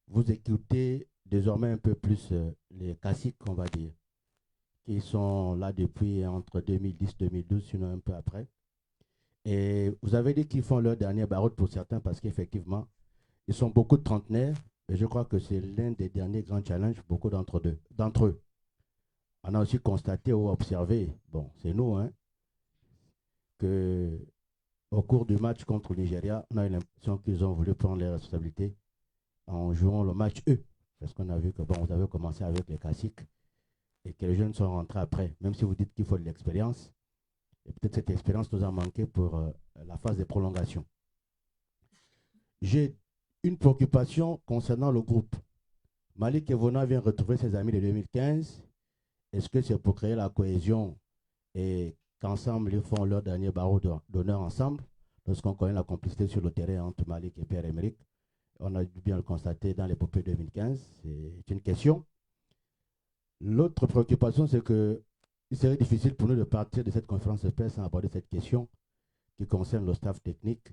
vous écoutez désormais un peu plus les classiques, on va dire, qui sont là depuis entre 2010-2012, sinon un peu après. Et vous avez dit qu'ils font leur dernier barreau pour certains parce qu'effectivement, ils sont beaucoup de trentenaires et je crois que c'est l'un des derniers grands challenges pour beaucoup d'entre eux. On a aussi constaté ou observé, bon, c'est nous, hein, qu'au cours du match contre le Nigeria, on a eu l'impression qu'ils ont voulu prendre les responsabilités en jouant le match eux. Parce qu'on a vu que, bon, vous avez commencé avec les classiques et que les jeunes sont rentrés après. Même si vous dites qu'il faut de l'expérience, et peut-être cette expérience nous a manqué pour la phase de prolongation. J'ai une préoccupation concernant le groupe. Malik Evona vient retrouver ses amis de 2015. Est-ce que c'est pour créer la cohésion et qu'ensemble ils font leur dernier barreau d'honneur ensemble? Lorsqu'on connaît la complicité sur le terrain entre Malik et Pierre-Emerick, on a dû bien le constater dans l'épopée 2015. C'est une question. L'autre préoccupation, c'est qu'il serait difficile pour nous de partir de cette conférence de presse sans aborder cette question qui concerne le staff technique,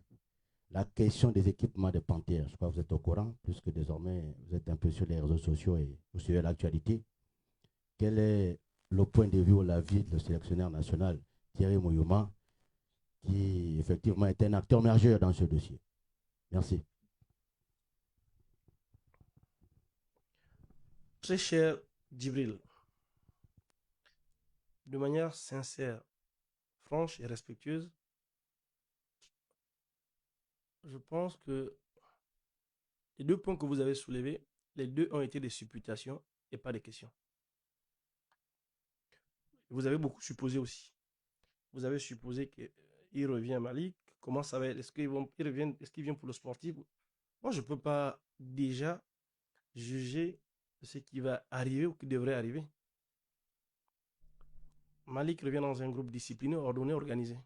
la question des équipements des Panthères. Je crois que vous êtes au courant, puisque désormais vous êtes un peu sur les réseaux sociaux et vous suivez l'actualité. Quel est le point de vue ou l'avis de le sélectionneur national Thierry Mouyouma, qui effectivement est un acteur majeur dans ce dossier? Merci. Très cher Djibril, de manière sincère, franche et respectueuse, je pense que les deux points que vous avez soulevés, les deux ont été des supputations et pas des questions. Vous avez beaucoup supposé aussi. Vous avez supposé qu'il revient à Malik. Comment ça va être? Est-ce qu'il vient pour le sportif? Moi, je ne peux pas déjà juger ce qui va arriver ou qui devrait arriver. Malik revient dans un groupe discipliné, ordonné, organisé.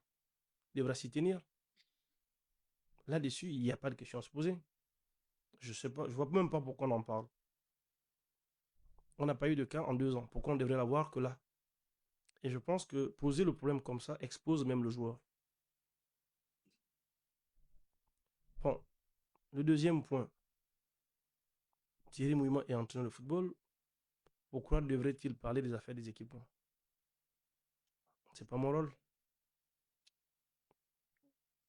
Il devra s'y tenir. Là-dessus, il n'y a pas de question à se poser. Je ne sais pas, je ne vois même pas pourquoi on en parle. On n'a pas eu de cas en 2 ans. Pourquoi on devrait l'avoir que là? Et je pense que poser le problème comme ça expose même le joueur. Bon, le deuxième point. Thierry Mouyouma est entraîneur de football. Pourquoi devrait-il parler des affaires des équipements? C'est pas mon rôle.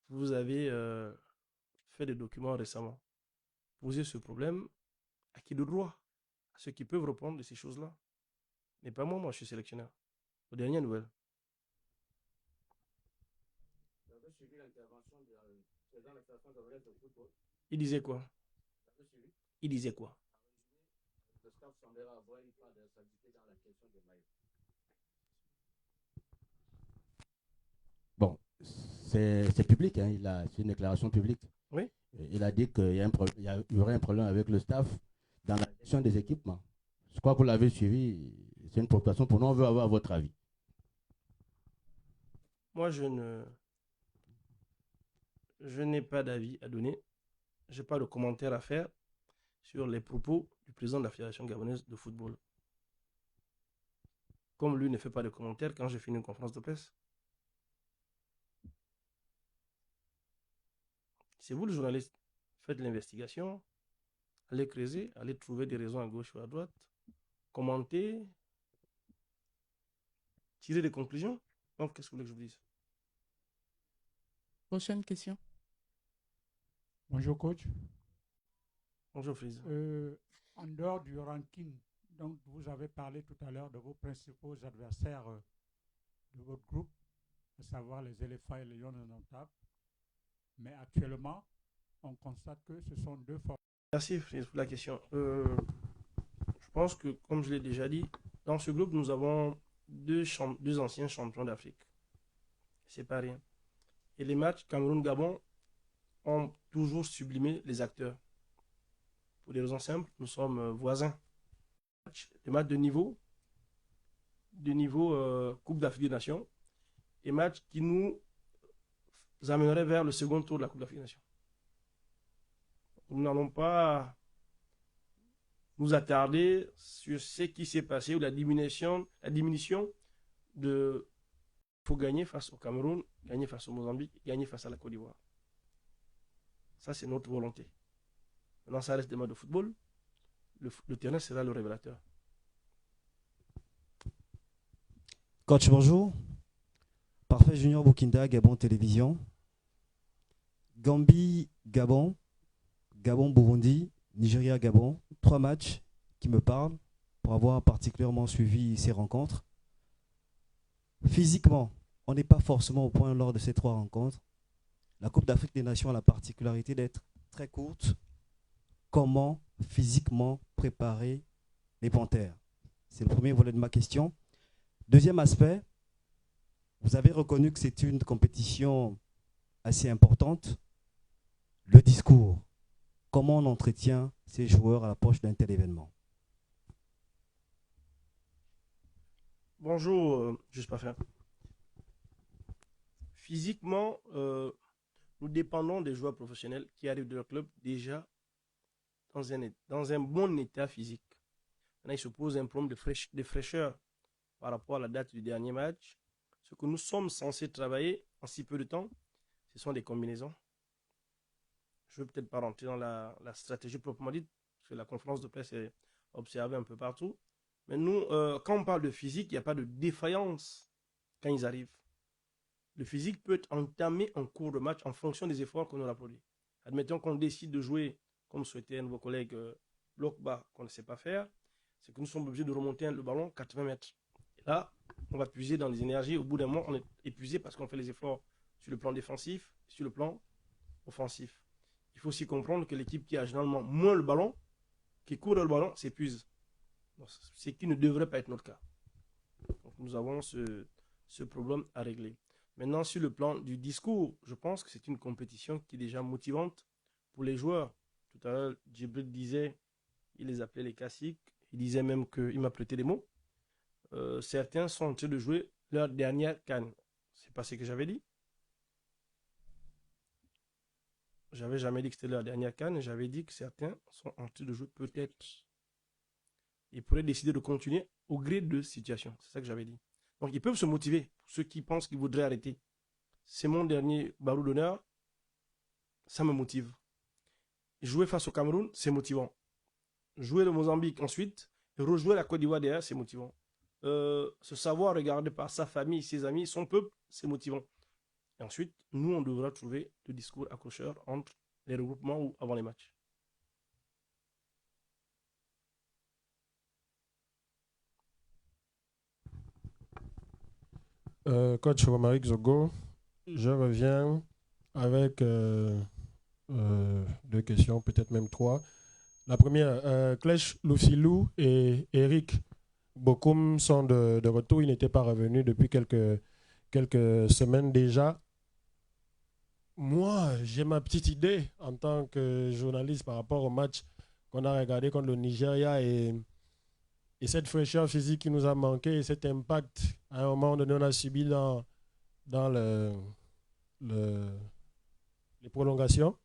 Vous avez fait des documents récemment. Posez ce problème à qui de droit? À ceux qui peuvent répondre de ces choses-là. Mais pas moi, je suis sélectionneur. Aux dernières nouvelles. Il disait quoi? Il disait quoi? Bon, c'est public, hein, c'est une déclaration publique. Oui. Il a dit qu'il y aurait un problème avec le staff dans la gestion des équipements. Je crois que vous l'avez suivi, c'est une préoccupation pour nous, on veut avoir votre avis. Moi, je n'ai pas d'avis à donner. je n'ai pas de commentaire à faire sur les propos du président de la Fédération gabonaise de football. Comme lui ne fait pas de commentaires quand j'ai fini une conférence de presse. C'est vous le journaliste. Faites l'investigation, allez creuser, allez trouver des raisons à gauche ou à droite, commenter, tirer des conclusions. Donc, qu'est-ce que vous voulez que je vous dise? Prochaine question. Bonjour coach. Bonjour Frise. En dehors du ranking, donc vous avez parlé tout à l'heure de vos principaux adversaires de votre groupe, à savoir les éléphants et les lions indomptables. Mais actuellement, on constate que ce sont deux forces. Merci Frise pour la question. Je pense que, comme je l'ai déjà dit, dans ce groupe, nous avons deux anciens champions d'Afrique. C'est pas rien. Et les matchs Cameroun-Gabon ont toujours sublimé les acteurs. Pour des raisons simples, nous sommes voisins. Des matchs de niveau Coupe d'Afrique des Nations, et matchs qui nous amèneraient vers le second tour de la Coupe d'Afrique des Nations. Nous n'allons pas nous attarder sur ce qui s'est passé ou la diminution de... Il faut gagner face au Cameroun, gagner face au Mozambique, gagner face à la Côte d'Ivoire. Ça, c'est notre volonté. Maintenant, ça reste des matchs de football. Le terrain sera le révélateur. Coach, bonjour. Parfait Junior Boukinda, Gabon Télévision. Gambie, Gabon. Gabon, Burundi. Nigeria, Gabon. 3 matchs qui me parlent pour avoir particulièrement suivi ces rencontres. Physiquement, on n'est pas forcément au point lors de ces 3 rencontres. La Coupe d'Afrique des Nations a la particularité d'être très courte. Comment physiquement préparer les Panthères? C'est le premier volet de ma question. Deuxième aspect, vous avez reconnu que c'est une compétition assez importante. Le discours. Comment on entretient ces joueurs à l'approche d'un tel événement? Bonjour, juste pas faire. Physiquement, nous dépendons des joueurs professionnels qui arrivent de leur club déjà dans un bon état physique. Maintenant, il se pose un problème de fraîcheur par rapport à la date du dernier match. Ce que nous sommes censés travailler en si peu de temps, ce sont des combinaisons. Je ne veux peut-être pas rentrer dans la stratégie proprement dite, parce que la conférence de presse est observée un peu partout. Mais nous, quand on parle de physique, il n'y a pas de défaillance quand ils arrivent. Le physique peut être entamé en cours de match en fonction des efforts qu'on aura produits. Admettons qu'on décide de jouer, comme souhaitait un de vos collègues, bloc bas, qu'on ne sait pas faire, c'est que nous sommes obligés de remonter le ballon 80 mètres. Et là, on va puiser dans les énergies. Au bout d'un moment, on est épuisé parce qu'on fait les efforts sur le plan défensif, sur le plan offensif. Il faut aussi comprendre que l'équipe qui a généralement moins le ballon, qui court le ballon, s'épuise. Ce qui ne devrait pas être notre cas. Donc, nous avons ce problème à régler. Maintenant, sur le plan du discours, je pense que c'est une compétition qui est déjà motivante pour les joueurs. Tout à l'heure, Djibril disait, il les appelait les classiques, il disait même qu'il m'a prêté des mots. Certains sont en train de jouer leur dernière CAN. C'est pas ce que j'avais dit. J'avais jamais dit que c'était leur dernière CAN, j'avais dit que certains sont en train de jouer peut-être. Ils pourraient décider de continuer au gré de situation. C'est ça que j'avais dit. Donc ils peuvent se motiver, ceux qui pensent qu'ils voudraient arrêter. C'est mon dernier barreau d'honneur, ça me motive. Jouer face au Cameroun, c'est motivant. Jouer le Mozambique ensuite, et rejouer la Côte d'Ivoire derrière, c'est motivant. Se savoir regarder par sa famille, ses amis, son peuple, c'est motivant. Et ensuite, nous, on devra trouver le discours accrocheur entre les regroupements ou avant les matchs. Coach Romaric Zogo, je reviens avec 2 questions, peut-être même 3. La première, Klech Lufilou et Eric Bokoum sont de retour. Ils n'étaient pas revenus depuis quelques semaines déjà. Moi, j'ai ma petite idée en tant que journaliste par rapport au match qu'on a regardé contre le Nigeria et cette fraîcheur physique qui nous a manqué et cet impact à un moment donné on a subi dans les prolongations.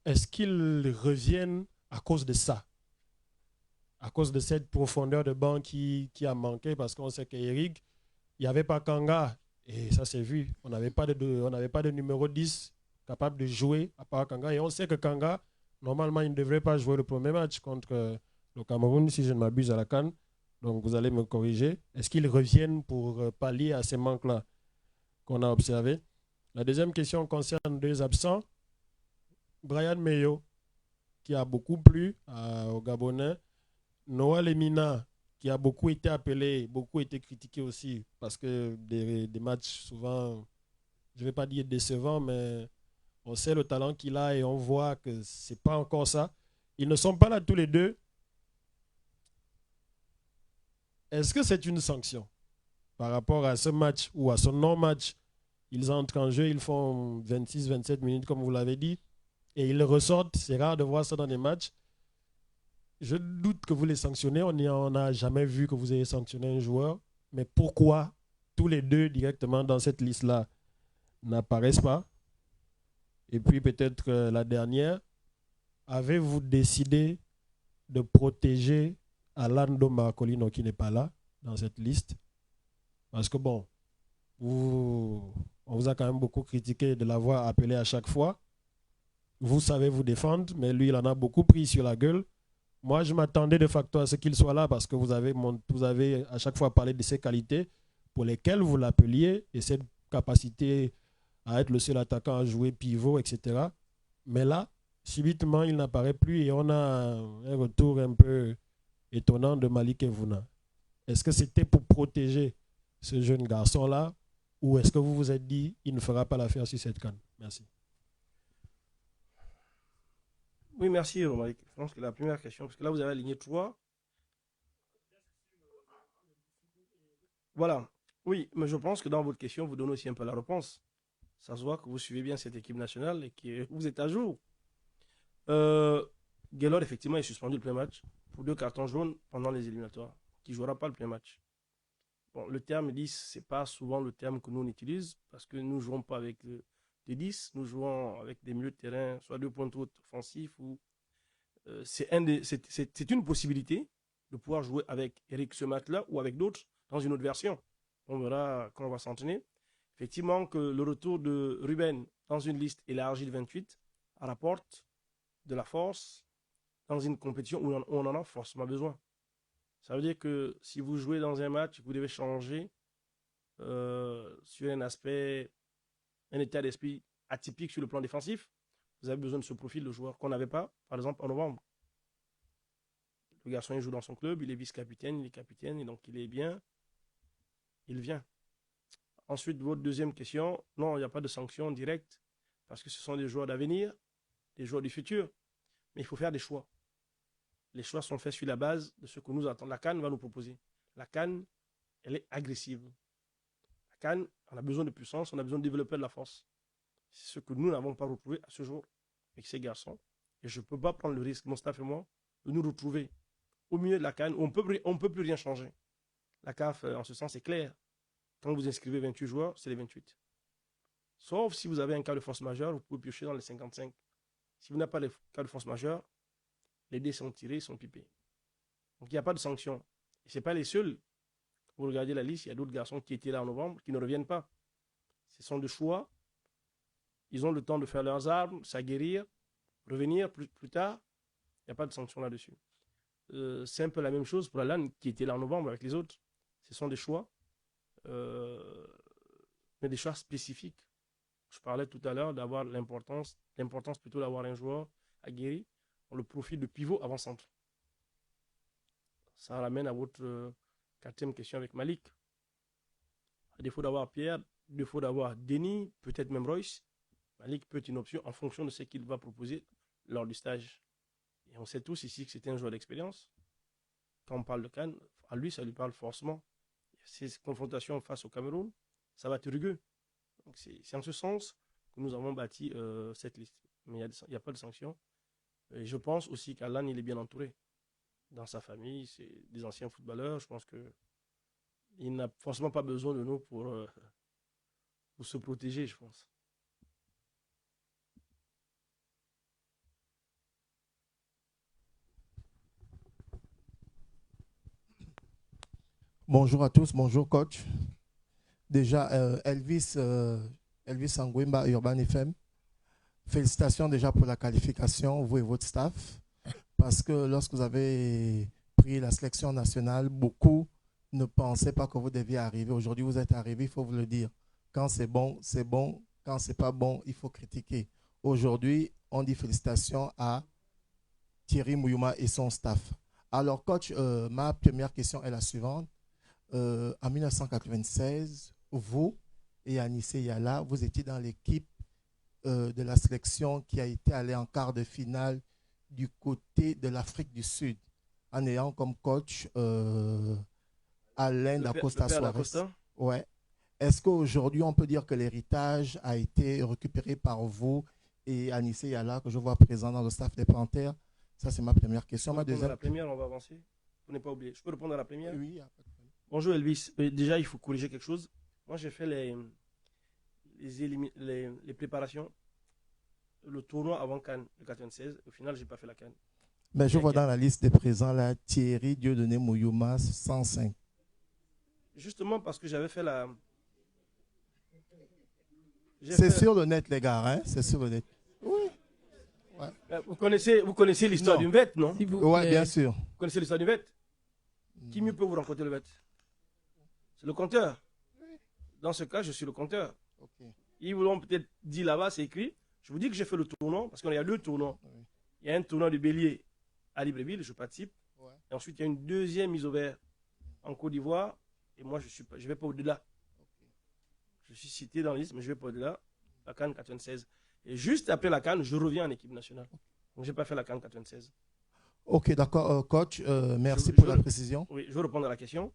est-ce qu'ils reviennent à cause de ça? À cause de cette profondeur de banc qui a manqué, parce qu'on sait qu'Eric, il n'y avait pas Kanga, et ça s'est vu. On n'avait pas de numéro 10 capable de jouer à part Kanga. Et on sait que Kanga, normalement, il ne devrait pas jouer le premier match contre le Cameroun, si je ne m'abuse, à la CAN. Donc, vous allez me corriger. Est-ce qu'ils reviennent pour pallier à ces manques-là qu'on a observés? La deuxième question concerne deux absents. Brian Meyo, qui a beaucoup plu aux Gabonais. Noah Lemina, qui a beaucoup été appelé, beaucoup été critiqué aussi, parce que des matchs souvent, je ne vais pas dire décevants, mais on sait le talent qu'il a et on voit que ce n'est pas encore ça. Ils ne sont pas là tous les deux. Est-ce que c'est une sanction par rapport à ce match ou à ce non-match? Ils entrent en jeu, ils font 26-27 minutes, comme vous l'avez dit, et ils ressortent. C'est rare de voir ça dans les matchs. Je doute que vous les sanctionnez. On n'a jamais vu que vous ayez sanctionné un joueur. Mais pourquoi tous les deux directement dans cette liste-là n'apparaissent pas? Et puis peut-être la dernière, avez-vous décidé de protéger Alando Marcolino qui n'est pas là dans cette liste? Parce que bon, on vous a quand même beaucoup critiqué de l'avoir appelé à chaque fois. Vous savez vous défendre, mais lui, il en a beaucoup pris sur la gueule. Moi, je m'attendais de facto à ce qu'il soit là parce que vous avez à chaque fois parlé de ses qualités pour lesquelles vous l'appeliez et cette capacité à être le seul attaquant à jouer pivot, etc. Mais là, subitement, il n'apparaît plus et on a un retour un peu étonnant de Malik Evouna. Est-ce que c'était pour protéger ce jeune garçon-là ou est-ce que vous vous êtes dit il ne fera pas l'affaire sur cette CAN? Merci. Oui, merci, Romaric. Je pense que la première question, parce que là, vous avez aligné 3. Voilà. Oui, mais je pense que dans votre question, vous donnez aussi un peu la réponse. Ça se voit que vous suivez bien cette équipe nationale et que vous êtes à jour. Gaylor, effectivement, est suspendu le premier match pour 2 cartons jaunes pendant les éliminatoires, qui ne jouera pas le premier match. Bon, le terme 10, ce n'est pas souvent le terme que nous on utilise, parce que nous ne jouons pas avec des 10, nous jouons avec des milieux de terrain, soit 2 points offensifs, ou c'est une possibilité de pouvoir jouer avec Eric ce match-là ou avec d'autres dans une autre version. On verra quand on va s'entraîner. Effectivement, que le retour de Ruben dans une liste élargie de 28 rapporte de la force dans une compétition où on en a forcément besoin. Ça veut dire que si vous jouez dans un match, vous devez changer sur un aspect, un état d'esprit atypique sur le plan défensif. Vous avez besoin de ce profil de joueur qu'on n'avait pas, par exemple, en novembre. Le garçon, il joue dans son club, il est vice-capitaine, il est capitaine, et donc il est bien. Il vient. Ensuite, votre deuxième question, non, il n'y a pas de sanction directe, parce que ce sont des joueurs d'avenir, des joueurs du futur, mais il faut faire des choix. Les choix sont faits sur la base de ce que nous attendons. La CAN va nous proposer. La CAN, elle est agressive. La CAN, on a besoin de puissance, on a besoin de développer de la force. C'est ce que nous n'avons pas retrouvé à ce jour avec ces garçons. Et je ne peux pas prendre le risque, mon staff et moi, de nous retrouver au milieu de la CAN où on ne peut plus rien changer. La CAF, en ce sens, est claire. Quand vous inscrivez 28 joueurs, c'est les 28. Sauf si vous avez un cas de force majeure, vous pouvez piocher dans les 55. Si vous n'avez pas de cas de force majeure, les dés sont tirés, sont pipés. Donc il n'y a pas de sanction. Et ce n'est pas les seuls. Vous regardez la liste, il y a d'autres garçons qui étaient là en novembre, qui ne reviennent pas. Ce sont des choix. Ils ont le temps de faire leurs armes, s'aguerrir, revenir plus tard. Il n'y a pas de sanction là-dessus. C'est un peu la même chose pour Alan qui était là en novembre avec les autres. Ce sont des choix, mais des choix spécifiques. Je parlais tout à l'heure d'avoir l'importance plutôt d'avoir un joueur aguerri. On le profil de pivot avant-centre. Ça ramène à votre quatrième question avec Malik. À défaut d'avoir Pierre, à défaut d'avoir Denis, peut-être même Royce, Malik peut être une option en fonction de ce qu'il va proposer lors du stage. Et on sait tous ici que c'était un joueur d'expérience. Quand on parle de CAN, à lui, ça lui parle forcément. Ces confrontations face au Cameroun, ça va être rugueux. Donc c'est en ce sens que nous avons bâti cette liste. Mais il n'y a pas de sanction. Et je pense aussi qu'Alan, il est bien entouré. Dans sa famille, c'est des anciens footballeurs. Je pense qu'il n'a forcément pas besoin de nous pour se protéger, je pense. Bonjour à tous, bonjour coach. Déjà, Elvis Angwimba, Urban FM. Félicitations déjà pour la qualification, vous et votre staff. Parce que lorsque vous avez pris la sélection nationale, beaucoup ne pensaient pas que vous deviez arriver. Aujourd'hui, vous êtes arrivé, il faut vous le dire. Quand c'est bon, c'est bon. Quand c'est pas bon, il faut critiquer. Aujourd'hui, on dit félicitations à Thierry Mouyouma et son staff. Alors, coach, ma première question est la suivante. En 1996, vous et Anissé Yala, vous étiez dans l'équipe de la sélection qui a été allée en quart de finale du côté de l'Afrique du Sud, en ayant comme coach Alain Dacosta Suarez. Ouais. Est-ce qu'aujourd'hui, on peut dire que l'héritage a été récupéré par vous et Anissé Yala, que je vois présent dans le staff des Panthères? Ça, c'est ma première question. Ma deuxième... La première, on va avancer. Vous n'êtes pas oublié. Je peux répondre à la première? Oui. Bonjour Elvis. Déjà, il faut corriger quelque chose. Moi, j'ai fait les préparations, le tournoi avant Cannes, le 96. Au final, je n'ai pas fait la Cannes. Mais je vois dans la liste des présents là, Thierry Dieudonné Mouyouma, 105. Justement parce que j'avais fait la... C'est sur le net, les gars. Hein? C'est sur le net. Oui. Ouais. Vous connaissez l'histoire du VET, non? Oui, bien sûr. Vous connaissez l'histoire du VET? Qui mieux peut vous raconter le VET? C'est le compteur. Dans ce cas, je suis le compteur. Okay. Ils vous l'ont peut-être dit là-bas, c'est écrit. Je vous dis que j'ai fait le tournoi, parce qu'il y a 2 tournois. Oui. Il y a un tournoi du Bélier à Libreville, je participe. Ouais. Et ensuite, il y a une deuxième mise au vert en Côte d'Ivoire. Et moi, je ne vais pas au-delà. Okay. Je suis cité dans la liste, mais je ne vais pas au-delà. La Cannes 96. Et juste après la Cannes, je reviens en équipe nationale. Donc, je n'ai pas fait la Cannes 96. Ok, d'accord, coach. Merci pour la précision. Oui, je vais répondre à la question.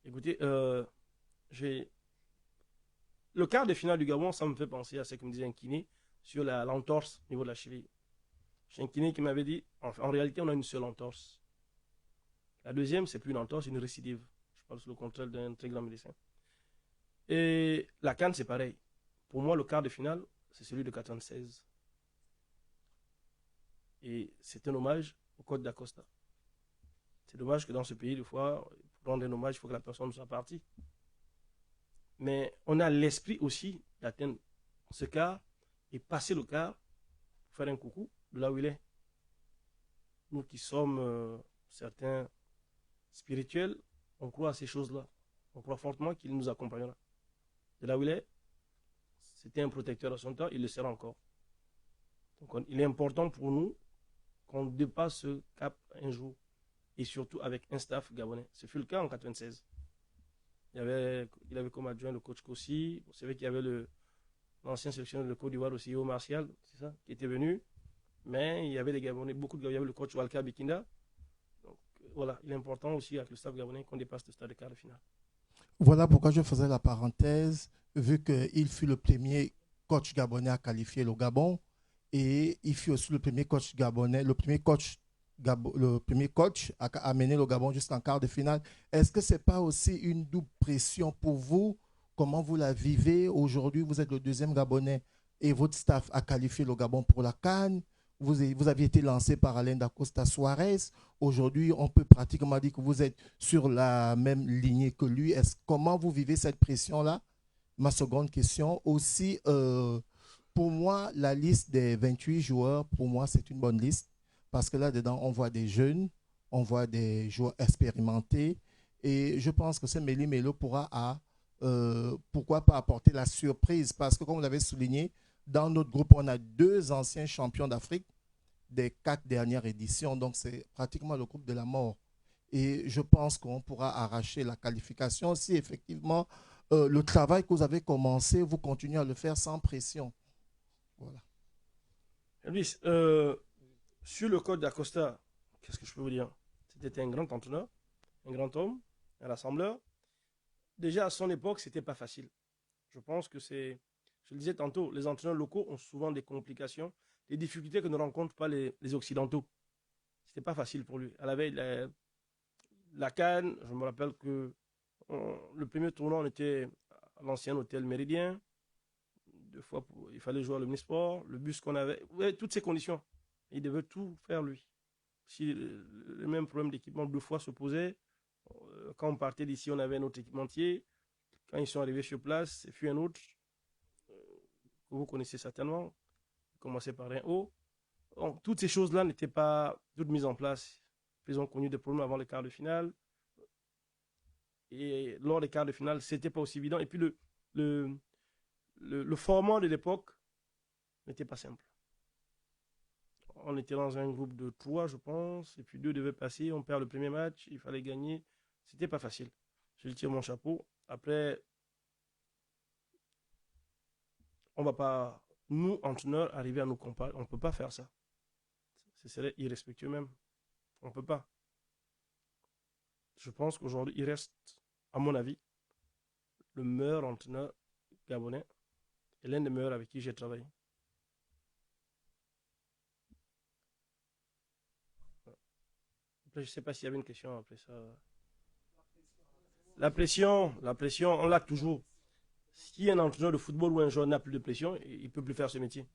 Écoutez, le quart de finale du Gabon, ça me fait penser à ce que me disait un kiné sur l'entorse au niveau de la cheville. J'ai un kiné qui m'avait dit, en réalité, on a une seule entorse. La deuxième, c'est plus une entorse, c'est une récidive. Je parle sous le contrôle d'un très grand médecin. Et la Cannes, c'est pareil. Pour moi, le quart de finale, c'est celui de 96. Et c'est un hommage au Côte d'Acosta. C'est dommage que dans ce pays, des fois, pour rendre un hommage, il faut que la personne soit partie. Mais on a l'esprit aussi d'atteindre ce quart et passer le quart pour faire un coucou de là où il est. Nous qui sommes certains spirituels, on croit à ces choses-là. On croit fortement qu'il nous accompagnera. De là où il est, c'était un protecteur à son temps, il le sera encore. Donc il est important pour nous qu'on dépasse ce cap un jour. Et surtout avec un staff gabonais. Ce fut le cas en 96. Il avait comme adjoint le coach Kossi. Vous savez qu'il y avait l'ancien sélectionneur de Côte d'Ivoire aussi, Yo Martial, c'est ça, qui était venu. Mais il y avait des Gabonais, beaucoup de Gabonais. Il y avait le coach Walka Bikinda. Donc voilà, il est important aussi avec le staff gabonais qu'on dépasse le stade de quart de finale. Voilà pourquoi je faisais la parenthèse, vu qu'il fut le premier coach gabonais à qualifier le Gabon. Et il fut aussi le premier coach gabonais, le premier coach à amener le Gabon jusqu'en quart de finale. Est-ce que ce n'est pas aussi une double pression pour vous? Comment vous la vivez? Aujourd'hui, vous êtes le deuxième Gabonais et votre staff a qualifié le Gabon pour la CAN. Vous aviez été lancé par Alain Dacosta Suarez. Aujourd'hui, on peut pratiquement dire que vous êtes sur la même lignée que lui. Comment vous vivez cette pression-là? Ma seconde question. Aussi, pour moi, la liste des 28 joueurs, pour moi, c'est une bonne liste. Parce que là-dedans, on voit des jeunes, on voit des joueurs expérimentés. Et je pense que ce Méli Melo pourra, pourquoi pas apporter la surprise. Parce que comme vous l'avez souligné, dans notre groupe, on a 2 anciens champions d'Afrique des 4 dernières éditions. Donc, c'est pratiquement le groupe de la mort. Et je pense qu'on pourra arracher la qualification si effectivement, le travail que vous avez commencé, vous continuez à le faire sans pression. Voilà. Elvis, sur le Côte d'Acosta, qu'est-ce que je peux vous dire? C'était un grand entraîneur, un grand homme, un rassembleur. Déjà à son époque, ce n'était pas facile. Je pense que je le disais tantôt, les entraîneurs locaux ont souvent des complications, des difficultés que ne rencontrent pas les Occidentaux. Ce n'était pas facile pour lui. À la veille, la CAN, je me rappelle que le premier tournoi, on était à l'ancien hôtel Méridien. 2 fois, il fallait jouer à l'Omnisport, le bus qu'on avait, ouais, toutes ces conditions. Il devait tout faire lui. Si le même problème d'équipement 2 fois se posait, Quand on partait d'ici, on avait un autre équipementier. Quand ils sont arrivés sur place, il fut un autre, que vous connaissez certainement, commencé par un O. Donc, toutes ces choses-là n'étaient pas toutes mises en place. Ils ont connu des problèmes avant les quarts de finale. Et lors des quarts de finale, ce n'était pas aussi évident. Et puis, le format de l'époque n'était pas simple. On était dans un groupe de 3, je pense, et puis 2 devaient passer. On perd le premier match, il fallait gagner. C'était pas facile. Je lui tire mon chapeau. Après, on va pas, nous, entraîneurs, arriver à nous comparer. On ne peut pas faire ça. Ce serait irrespectueux même. On ne peut pas. Je pense qu'aujourd'hui, il reste, à mon avis, le meilleur entraîneur gabonais et l'un des meilleurs avec qui j'ai travaillé. Après, je ne sais pas s'il y avait une question après ça. La pression, on l'a toujours. Si un entraîneur de football ou un joueur n'a plus de pression, il ne peut plus faire ce métier.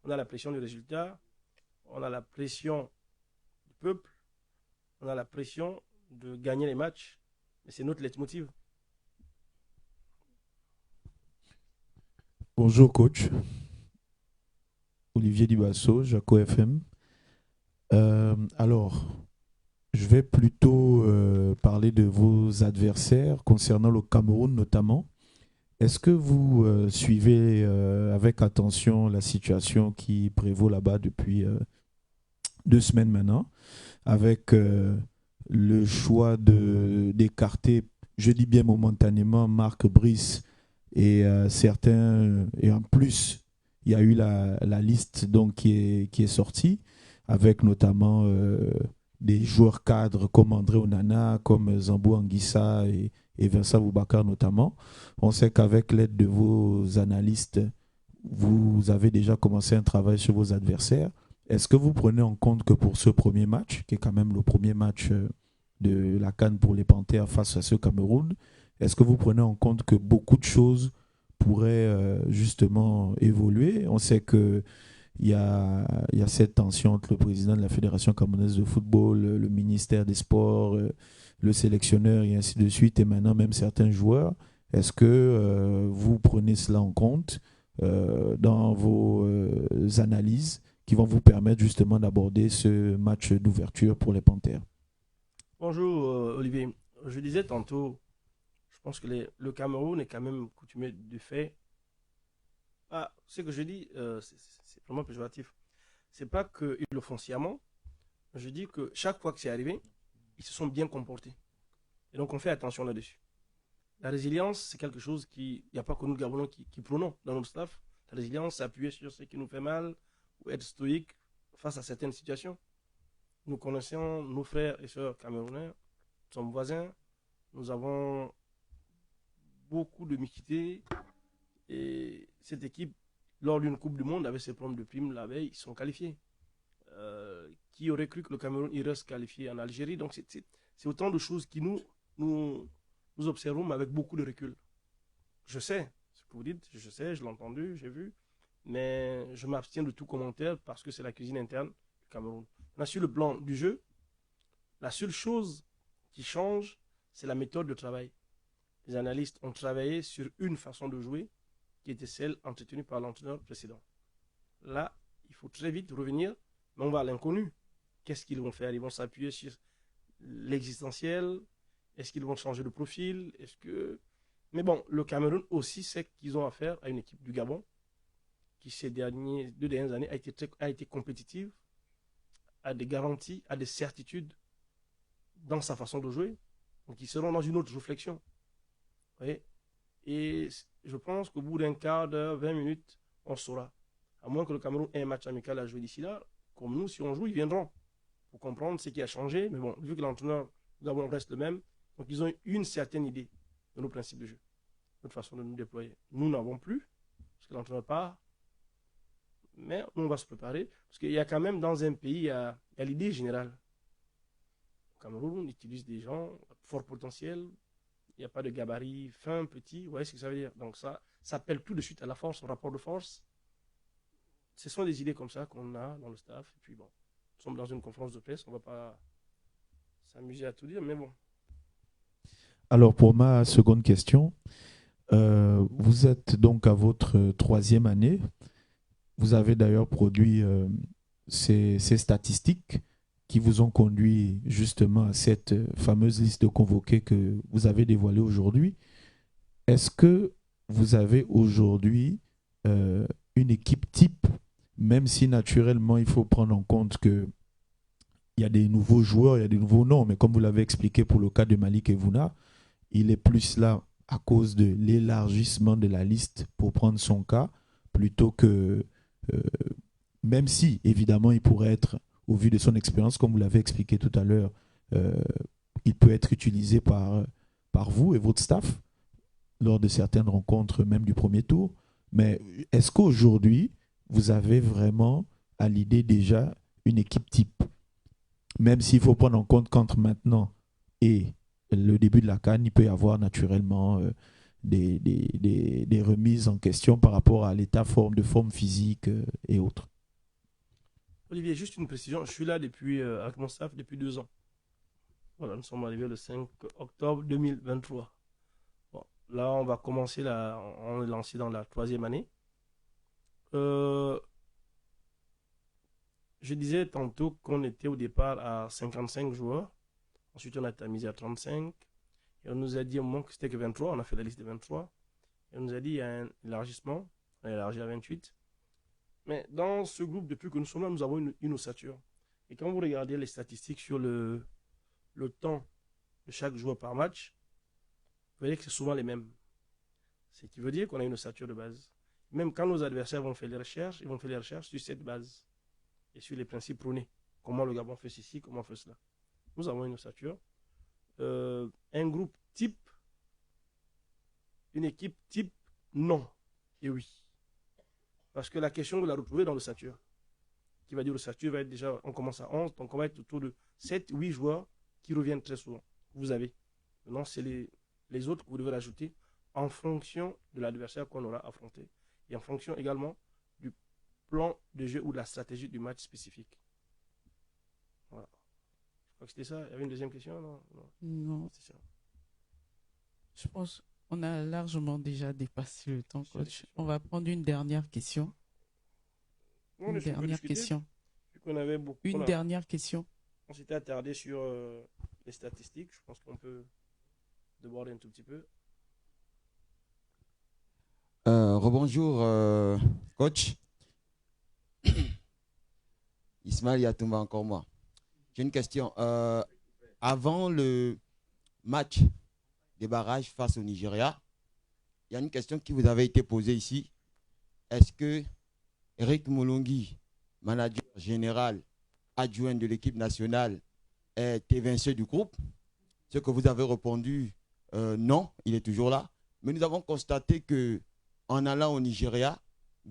On a la pression du résultat, on a la pression du peuple, on a la pression de gagner les matchs, et c'est notre leitmotiv. Bonjour coach, Olivier Dibasso, Jaco FM. Alors, je vais plutôt parler de vos adversaires concernant le Cameroun notamment. Est-ce que vous suivez avec attention la situation qui prévaut là-bas depuis 2 semaines maintenant, avec le choix d'écarter, je dis bien momentanément, Marc Brice et certains, et en plus, il y a eu la liste donc, qui est sortie, avec notamment des joueurs cadres comme André Onana, comme Zambo Anguissa et Vincent Boubacar notamment. On sait qu'avec l'aide de vos analystes, vous avez déjà commencé un travail sur vos adversaires. Est-ce que vous prenez en compte que pour ce premier match, qui est quand même le premier match de la CAN pour les Panthères face à ce Cameroun, est-ce que vous prenez en compte que beaucoup de choses pourraient justement évoluer? On sait qu'il y a cette tension entre le président de la Fédération camerounaise de football, le ministère des Sports, le sélectionneur et ainsi de suite, et maintenant même certains joueurs. Est-ce que vous prenez cela en compte dans vos analyses qui vont vous permettre justement d'aborder ce match d'ouverture pour les Panthères? Bonjour Olivier. Je disais tantôt, je pense que le Cameroun est quand même coutumier du fait. Ah, ce que je dis, c'est vraiment péjoratif. C'est pas qu'ils le font sciemment. Je dis que chaque fois que c'est arrivé, ils se sont bien comportés. Et donc, on fait attention là-dessus. La résilience, c'est quelque chose il n'y a pas que nous, Gabonais, qui prônons dans notre staff. La résilience, c'est appuyer sur ce qui nous fait mal ou être stoïque face à certaines situations. Nous connaissons nos frères et sœurs camerounais, nous sommes voisins, nous avons beaucoup de mixité. Et cette équipe, lors d'une Coupe du Monde, avait ses problèmes de primes la veille, ils sont qualifiés. Qui aurait cru que le Cameroun irait se qualifier en Algérie? Donc c'est autant de choses qui nous observons, mais avec beaucoup de recul. Je sais ce que vous dites, je sais, je l'ai entendu, j'ai vu, mais je m'abstiens de tout commentaire parce que c'est la cuisine interne du Cameroun. On a sur le plan du jeu, la seule chose qui change, c'est la méthode de travail. Les analystes ont travaillé sur une façon de jouer qui était celle entretenue par l'entraîneur précédent. Là, il faut très vite revenir, mais on va à l'inconnu. Qu'est-ce qu'ils vont faire? Ils vont s'appuyer sur l'existentiel? Est-ce qu'ils vont changer de profil? Mais bon, le Cameroun aussi sait qu'ils ont affaire à une équipe du Gabon qui, ces 2 dernières années, a été compétitive, a des garanties, a des certitudes dans sa façon de jouer. Donc, ils seront dans une autre réflexion. Vous voyez? Et je pense qu'au bout d'un quart d'heure, 20 minutes, on saura. À moins que le Cameroun ait un match amical à jouer d'ici là, comme nous, si on joue, ils viendront pour comprendre ce qui a changé. Mais bon, vu que l'entraîneur, nous avons reste le même, donc ils ont une certaine idée de nos principes de jeu, notre façon de nous déployer. Nous n'avons plus, parce que l'entraîneur part. Mais on va se préparer, parce qu'il y a quand même dans un pays, il y a l'idée générale. Au Cameroun, on utilise des gens à fort potentiel. Il n'y a pas de gabarit fin, petit. Vous voyez ce que ça veut dire? Donc ça appelle tout de suite à la force, au rapport de force. Ce sont des idées comme ça qu'on a dans le staff. Et puis bon, nous sommes dans une conférence de presse, on ne va pas s'amuser à tout dire, mais bon. Alors, pour ma seconde question, vous êtes donc à votre 3e année. Vous avez d'ailleurs produit ces statistiques qui vous ont conduit justement à cette fameuse liste de convoqués que vous avez dévoilée aujourd'hui. Est-ce que vous avez aujourd'hui une équipe type, même si naturellement il faut prendre en compte que il y a des nouveaux joueurs, il y a des nouveaux noms, mais comme vous l'avez expliqué pour le cas de Malik Evouna, il est plus là à cause de l'élargissement de la liste pour prendre son cas, plutôt que, même si évidemment il pourrait être, au vu de son expérience, comme vous l'avez expliqué tout à l'heure, il peut être utilisé par vous et votre staff lors de certaines rencontres, même du premier tour. Mais est-ce qu'aujourd'hui, vous avez vraiment à l'idée déjà une équipe type? Même s'il faut prendre en compte qu'entre maintenant et le début de la CAN, il peut y avoir naturellement des remises en question par rapport à l'état de forme physique et autres. Olivier, juste une précision. Je suis là depuis, avec mon staff depuis 2 ans. Voilà, nous sommes arrivés le 5 octobre 2023. Bon, là, on va commencer, on est lancé dans la 3e année. Je disais tantôt qu'on était au départ à 55 joueurs. Ensuite, on a tamisé à 35. Et on nous a dit au moment que c'était que 23. On a fait la liste de 23. Et on nous a dit qu'il y a un élargissement. On a élargi à 28. Mais dans ce groupe, depuis que nous sommes là, nous avons une ossature. Et quand vous regardez les statistiques sur le temps de chaque joueur par match, vous voyez que c'est souvent les mêmes. Ce qui veut dire qu'on a une ossature de base. Même quand nos adversaires vont faire les recherches, ils vont faire les recherches sur cette base et sur les principes prônés. Comment le Gabon fait ceci, comment on fait cela. Nous avons une ossature. Un groupe type, une équipe type, non et oui. Parce que la question, vous la retrouvez dans l'ossature. Qui va dire l'ossature va être déjà, on commence à 11, donc on va être autour de 7, 8 joueurs qui reviennent très souvent. Vous avez. Maintenant, c'est les autres que vous devez rajouter en fonction de l'adversaire qu'on aura affronté. Et en fonction également du plan de jeu ou de la stratégie du match spécifique. Voilà. Je crois que c'était ça. Il y avait une deuxième question? Non. C'est ça. Je pense qu'on a largement déjà dépassé le temps, coach. On va prendre une dernière question. Non, une dernière question. Une dernière question. On s'était attardé sur les statistiques. Je pense qu'on peut déborder un tout petit peu. Rebonjour, coach. Ismaël Yatumba, encore moi. J'ai une question. Avant le match des barrages face au Nigeria, il y a une question qui vous avait été posée ici. Est-ce que Eric Moulongi, manager général adjoint de l'équipe nationale, est évincé du groupe? Ce que vous avez répondu, non, il est toujours là. Mais nous avons constaté que en allant au Nigeria,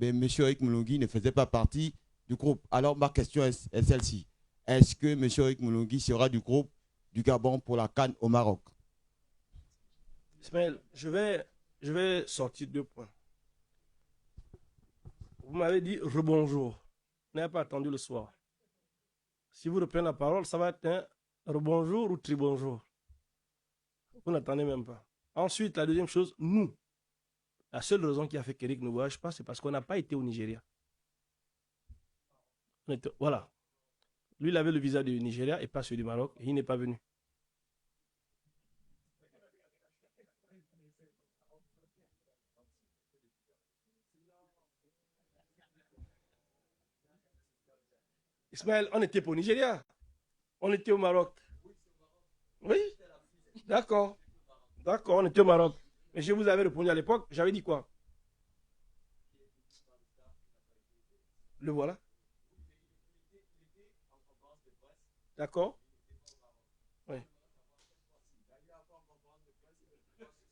M. Eric Moulongi ne faisait pas partie du groupe. Alors ma question est celle-ci. Est-ce que M. Eric Moulongi sera du groupe du Gabon pour la CAN au Maroc? Ismaël, je vais sortir 2 points. Vous m'avez dit rebonjour. Vous n'avez pas attendu le soir. Si vous reprenez la parole, ça va être un rebonjour ou tribonjour. Vous n'attendez même pas. Ensuite, la deuxième chose, nous. La seule raison qui a fait qu'Eric ne voyage pas, c'est parce qu'on n'a pas été au Nigeria. Voilà. Lui, il avait le visa du Nigeria et pas celui du Maroc, et il n'est pas venu. Ismaël, on n'était pas au Nigeria. On était au Maroc. Oui? D'accord. D'accord, on était au Maroc. Mais je vous avais répondu à l'époque, j'avais dit quoi? Le voilà. D'accord? Oui.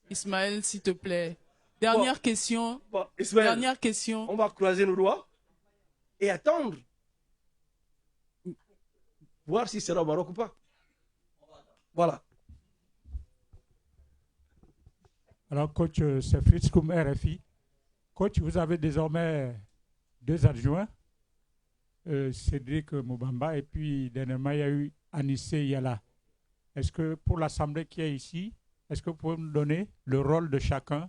Ismaël, s'il te plaît. Dernière question. Ismaël, dernière question. On va croiser nos doigts et attendre. Voir si c'est au Maroc ou pas. Voilà. Alors, coach, c'est Fritz Koum, RFI. Coach, vous avez désormais 2 adjoints, Cédric Moubamba, et puis dernièrement, il y a eu Anissé Yala. Est-ce que pour l'Assemblée qui est ici, Est-ce que vous pouvez me donner le rôle de chacun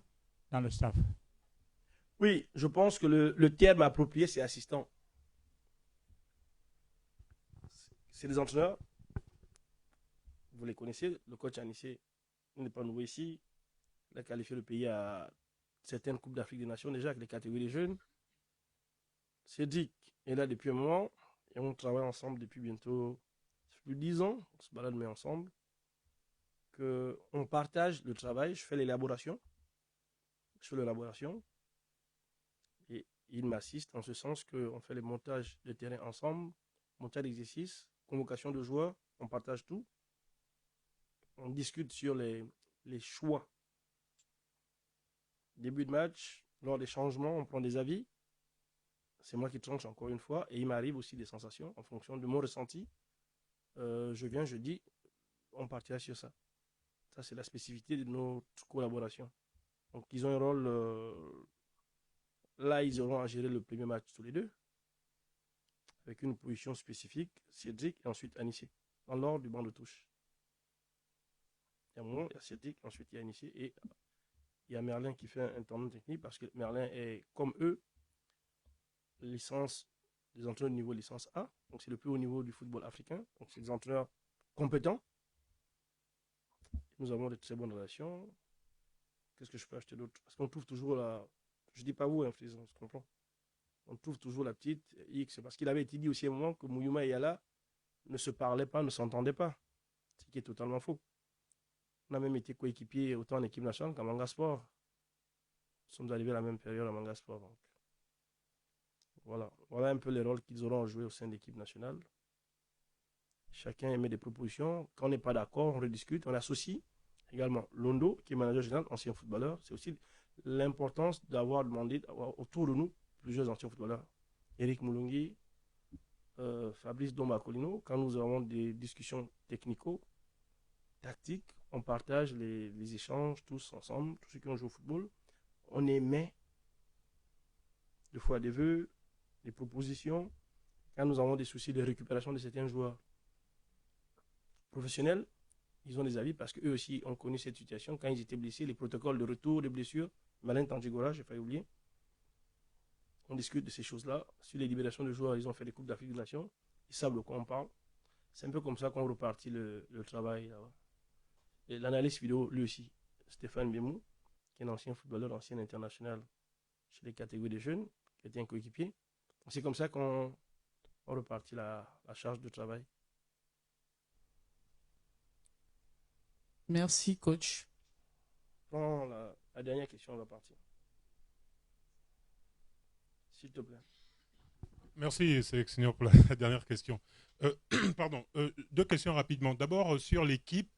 dans le staff? Oui, je pense que le terme approprié, c'est assistant. C'est des entraîneurs. Vous les connaissez. Le coach Anissé, il n'est pas nouveau ici. Il a qualifié le pays à certaines Coupes d'Afrique des Nations, déjà avec les catégories des jeunes. Cédric est là depuis un moment. Et on travaille ensemble depuis bientôt plus de 10 ans. On se balade mais ensemble. On partage le travail. Je fais l'élaboration. Et il m'assiste en ce sens qu'on fait les montages de terrain ensemble, montage d'exercice, convocation de joueurs, on partage tout. On discute sur les choix. Début de match, lors des changements, on prend des avis. C'est moi qui tranche encore une fois. Et il m'arrive aussi des sensations en fonction de mon ressenti. Je viens, je dis, on partira sur ça. Ça, c'est la spécificité de notre collaboration. Donc, ils ont un rôle... là, ils auront à gérer le premier match tous les deux. Avec une position spécifique, Cédric et ensuite Anissé. Dans l'ordre du banc de touche. Il y a moi, il y a Cédric, ensuite il y a Anissé. Et il y a Merlin qui fait un tournoi technique parce que Merlin est, comme eux, des entraîneurs de niveau licence A. Donc, c'est le plus haut niveau du football africain. Donc, c'est des entraîneurs compétents. Nous avons de très bonnes relations. Qu'est-ce que je peux acheter d'autre? Parce qu'on trouve toujours la... Je ne dis pas vous, hein, je comprends. On trouve toujours la petite X. Parce qu'il avait été dit aussi à un moment que Mouyouma et Yala ne se parlaient pas, ne s'entendaient pas. Ce qui est totalement faux. On a même été coéquipiers autant en équipe nationale qu'en Manga Sport. Nous sommes arrivés à la même période à Manga Sport. Donc. Voilà un peu les rôles qu'ils auront à jouer au sein de l'équipe nationale. Chacun émet des propositions. Quand on n'est pas d'accord, on rediscute, on associe. Également, Londo, qui est manager général, ancien footballeur. C'est aussi l'importance d'avoir demandé autour de nous plusieurs anciens footballeurs. Eric Moulungi, Fabrice Dombacolino. Quand nous avons des discussions technico-tactiques, on partage les échanges tous ensemble, tous ceux qui ont joué au football. On émet deux fois des vœux, des propositions. Quand nous avons des soucis de récupération de certains joueurs professionnels, ils ont des avis parce qu'eux aussi ont connu cette situation. Quand ils étaient blessés, les protocoles de retour des blessures, Malin Tandjigora, j'ai failli oublier. On discute de ces choses-là. Sur les libérations de joueurs, ils ont fait des Coupes d'Afrique des Nations. Ils savent de quoi on parle. C'est un peu comme ça qu'on repartit le travail là-bas. Et l'analyste vidéo, lui aussi, Stéphane Bémou, qui est un ancien footballeur, ancien international chez les catégories des jeunes, qui était un coéquipier. C'est comme ça qu'on repartit la charge de travail. Merci, coach. Prends la dernière question, on va partir. S'il te plaît. Merci, sélectionneur, pour la dernière question. Pardon, deux questions rapidement. D'abord, sur l'équipe.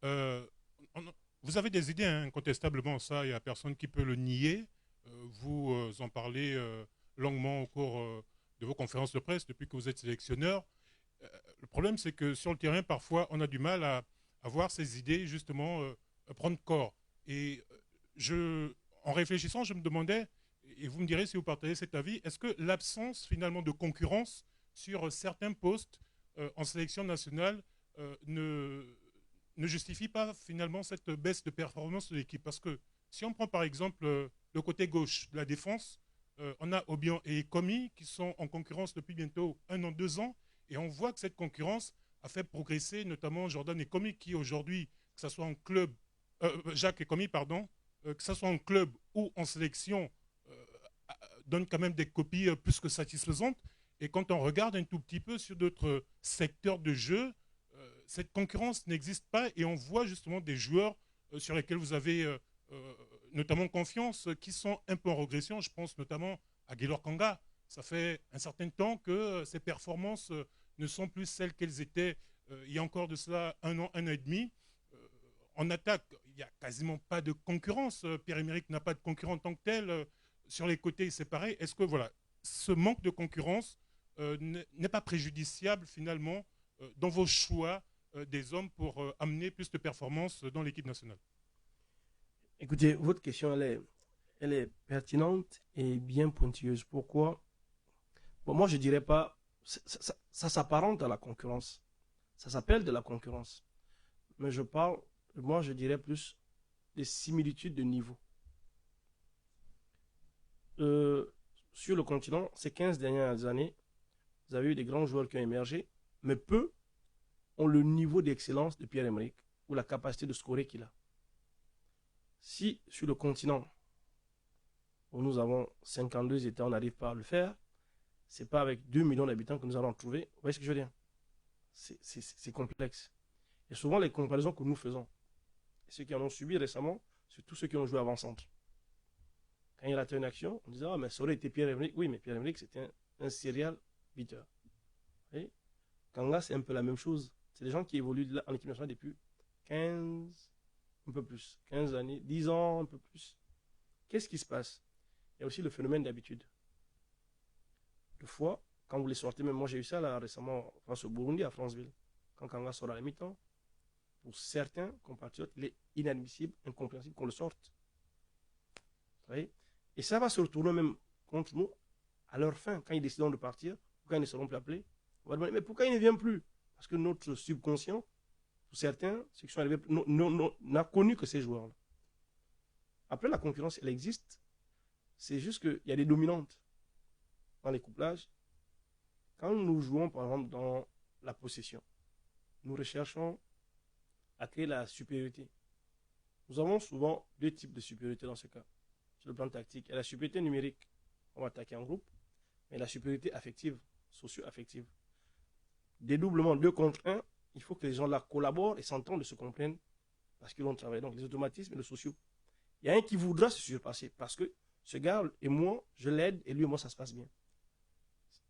Vous avez des idées, hein, incontestablement, ça, il n'y a personne qui peut le nier. Vous en parlez longuement au cours de vos conférences de presse depuis que vous êtes sélectionneur. Le problème, c'est que sur le terrain, parfois, on a du mal à voir ces idées, justement, prendre corps. Et en réfléchissant, je me demandais, et vous me direz si vous partagez cet avis, est-ce que l'absence, finalement, de concurrence sur certains postes en sélection nationale ne justifie pas, finalement, cette baisse de performance de l'équipe? Parce que si on prend, par exemple, le côté gauche de la défense, on a Obiang et Komi qui sont en concurrence depuis bientôt 1 an, 2 ans, et on voit que cette concurrence a fait progresser notamment Jordan et Komi qui aujourd'hui, que ce soit en club, Jacques et Komi, pardon, que ce soit en club ou en sélection, donne quand même des copies plus que satisfaisantes. Et quand on regarde un tout petit peu sur d'autres secteurs de jeu, cette concurrence n'existe pas et on voit justement des joueurs sur lesquels vous avez notamment confiance qui sont un peu en régression. Je pense notamment à Gaylor Kanga. Ça fait un certain temps que ses performances ne sont plus celles qu'elles étaient il y a encore de cela 1 an, 1 an et demi. En attaque, il n'y a quasiment pas de concurrence. Pierre-Emerick n'a pas de concurrent en tant que tel. Sur les côtés, c'est pareil. Est-ce que voilà, ce manque de concurrence n'est pas préjudiciable finalement dans vos choix des hommes pour amener plus de performances dans l'équipe nationale? Écoutez, votre question, elle est pertinente et bien pointilleuse. Pourquoi? Bon, moi, je ne dirais pas... Ça s'apparente à la concurrence. Ça s'appelle de la concurrence. Mais je parle moi, je dirais plus des similitudes de niveau. Sur le continent, ces 15 dernières années, vous avez eu des grands joueurs qui ont émergé, mais peu ont le niveau d'excellence de Pierre-Emerick ou la capacité de scorer qu'il a. Si sur le continent, où nous avons 52 États, on n'arrive pas à le faire, ce n'est pas avec 2 millions d'habitants que nous allons trouver. Vous voyez ce que je veux dire? C'est complexe. Et souvent, les comparaisons que nous faisons, ceux qui en ont subi récemment, c'est tous ceux qui ont joué avant-centre. Quand il a raté une action, on disait, ah, mais ça aurait été Pierre-Emerick. Oui, mais Pierre-Emerick, c'était un serial beater. Kanga, c'est un peu la même chose. C'est des gens qui évoluent en équipe nationale depuis 15, un peu plus, 15 années, 10 ans, un peu plus. Qu'est-ce qui se passe? Il y a aussi le phénomène d'habitude. Deux fois, quand vous les sortez, même moi j'ai eu ça là récemment face au Burundi, à Franceville. Quand Kanga sort à la mi-temps, pour certains compatriotes, il est inadmissible, incompréhensible qu'on le sorte. Vous voyez? Et ça va se retourner même contre nous à leur fin, quand ils décideront de partir, quand ils ne seront plus appelés. On va demander, mais pourquoi ils ne viennent plus? Parce que notre subconscient, pour certains, ceux qui sont arrivés, n'a connu que ces joueurs-là. Après, la concurrence, elle existe. C'est juste qu'il y a des dominantes dans les couplages. Quand nous jouons, par exemple, dans la possession, nous recherchons à créer la supériorité. Nous avons souvent deux types de supériorité dans ce cas. Sur le plan tactique, il y a la supériorité numérique, on va attaquer en groupe, mais la supériorité affective, socio-affective. Dédoublement 2 contre 1, il faut que les gens là collaborent et s'entendent et se comprennent parce qu'ils vont travailler. Donc les automatismes et le socio. Il y a un qui voudra se surpasser parce que ce gars et moi, je l'aide et lui et moi, ça se passe bien.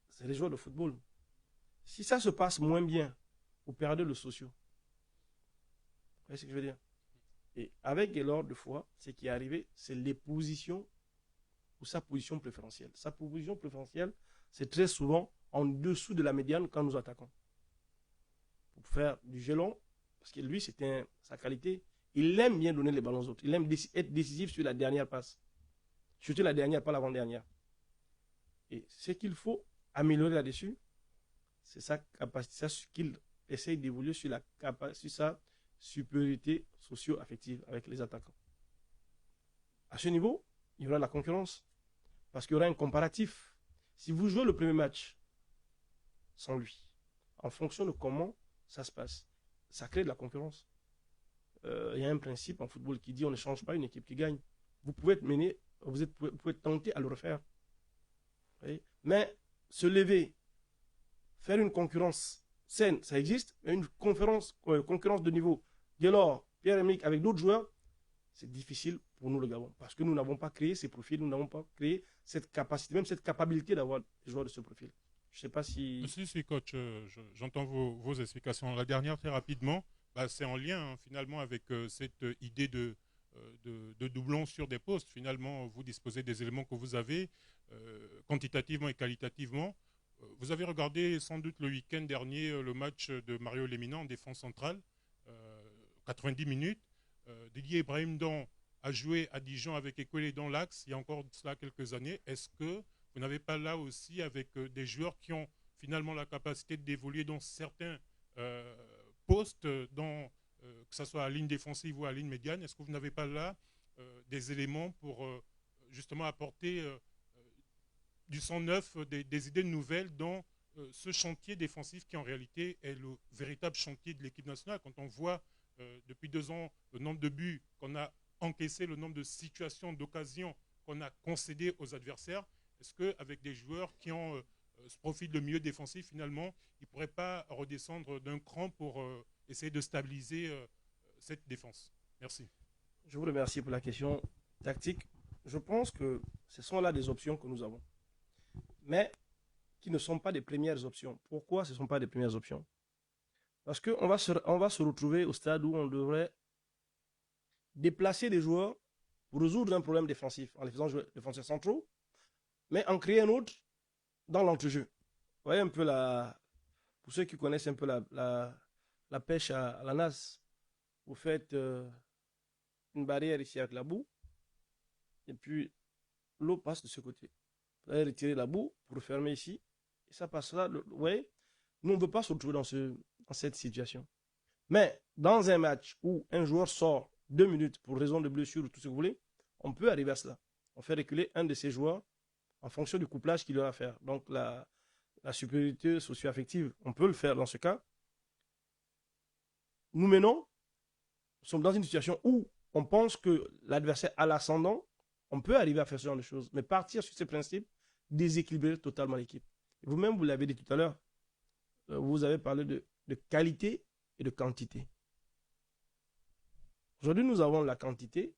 C'est les joueurs de football. Si ça se passe moins bien, vous perdez le socio. Vous voyez ce que je veux dire? Et avec Gaylord, de fois, ce qui est arrivé, c'est les positions ou sa position préférentielle. Sa position préférentielle, c'est très souvent en dessous de la médiane quand nous attaquons. Pour faire du jeu long, parce que lui, c'était sa qualité. Il aime bien donner les ballons aux autres. Il aime être décisif sur la dernière passe. Surtout la dernière, pas l'avant-dernière. Et ce qu'il faut améliorer là-dessus, c'est sa capacité, ce qu'il essaye d'évoluer sur sa supériorité socio-affective avec les attaquants. À ce niveau, il y aura la concurrence. Parce qu'il y aura un comparatif. Si vous jouez le premier match sans lui, en fonction de comment ça se passe, ça crée de la concurrence. Il y a un principe en football qui dit on ne change pas une équipe qui gagne. Vous pouvez être mené, vous pouvez être tenté à le refaire. Mais se lever, faire une concurrence saine, ça existe, mais une concurrence de niveau, Gaylord, Pierre-Emerick avec d'autres joueurs, c'est difficile pour nous le Gabon. Parce que nous n'avons pas créé ces profils, nous n'avons pas créé cette capacité, même cette capacité d'avoir des joueurs de ce profil. Je ne sais pas si... Si, coach, j'entends vos explications. La dernière, très rapidement, c'est en lien finalement avec cette idée de doublons sur des postes. Finalement, vous disposez des éléments que vous avez, quantitativement et qualitativement. Vous avez regardé sans doute le week-end dernier le match de Mario Lemina en défense centrale, 90 minutes. Didier Ibrahim Don a joué à Dijon avec Ekwele dans l'axe il y a encore cela quelques années. Est-ce que vous n'avez pas là aussi avec des joueurs qui ont finalement la capacité d'évoluer dans certains postes, que ce soit à la ligne défensive ou à la ligne médiane? Est-ce que vous n'avez pas là des éléments pour justement apporter du sang neuf, des idées nouvelles dans ce chantier défensif qui en réalité est le véritable chantier de l'équipe nationale? Quand on voit depuis 2 ans le nombre de buts qu'on a encaissé, le nombre de situations, d'occasions qu'on a concédées aux adversaires, est-ce qu'avec des joueurs qui ont ce profil de milieu défensif, finalement, ils ne pourraient pas redescendre d'un cran pour essayer de stabiliser cette défense? Merci. Je vous remercie pour la question tactique. Je pense que ce sont là des options que nous avons, mais qui ne sont pas des premières options. Pourquoi ce ne sont pas des premières options? Parce qu'on va se retrouver au stade où on devrait déplacer des joueurs pour résoudre un problème défensif, en les faisant jouer défenseurs centraux, mais en créer un autre dans l'entrejeu. Vous voyez un peu pour ceux qui connaissent un peu la pêche à la nasse, vous faites une barrière ici avec la boue, et puis l'eau passe de ce côté. Vous allez retirer la boue pour refermer ici, et ça passe là. Vous voyez, nous on ne veut pas se retrouver dans cette situation. Mais dans un match où un joueur sort 2 minutes pour raison de blessure ou tout ce que vous voulez, on peut arriver à cela. On fait reculer un de ces joueurs en fonction du couplage qu'il aura à faire. Donc la supériorité socio-affective, on peut le faire dans ce cas. Nous sommes dans une situation où on pense que l'adversaire a l'ascendant, on peut arriver à faire ce genre de choses. Mais partir sur ces principes, déséquilibrer totalement l'équipe. Vous-même, vous l'avez dit tout à l'heure, vous avez parlé de qualité et de quantité. Aujourd'hui, nous avons la quantité,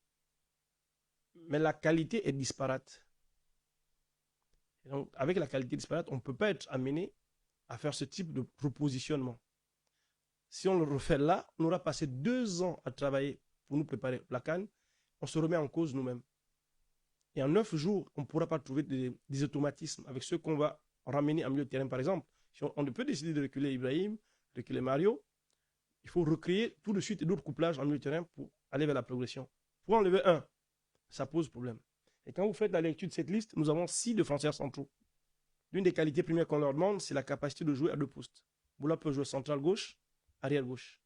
mais la qualité est disparate. Et donc, avec la qualité disparate, on ne peut pas être amené à faire ce type de repositionnement. Si on le refait là, on aura passé 2 ans à travailler pour nous préparer la CAN, on se remet en cause nous-mêmes. Et en 9 jours, on ne pourra pas trouver des automatismes avec ceux qu'on va ramener en milieu de terrain, par exemple. Si on peut décider de reculer Ibrahim, reculer Mario, il faut recréer tout de suite d'autres couplages en milieu de terrain pour aller vers la progression. Pour enlever un, ça pose problème. Et quand vous faites la lecture de cette liste, nous avons 6 défenseurs centraux. L'une des qualités premières qu'on leur demande, c'est la capacité de jouer à 2 postes. Boula peut jouer central gauche, arrière gauche.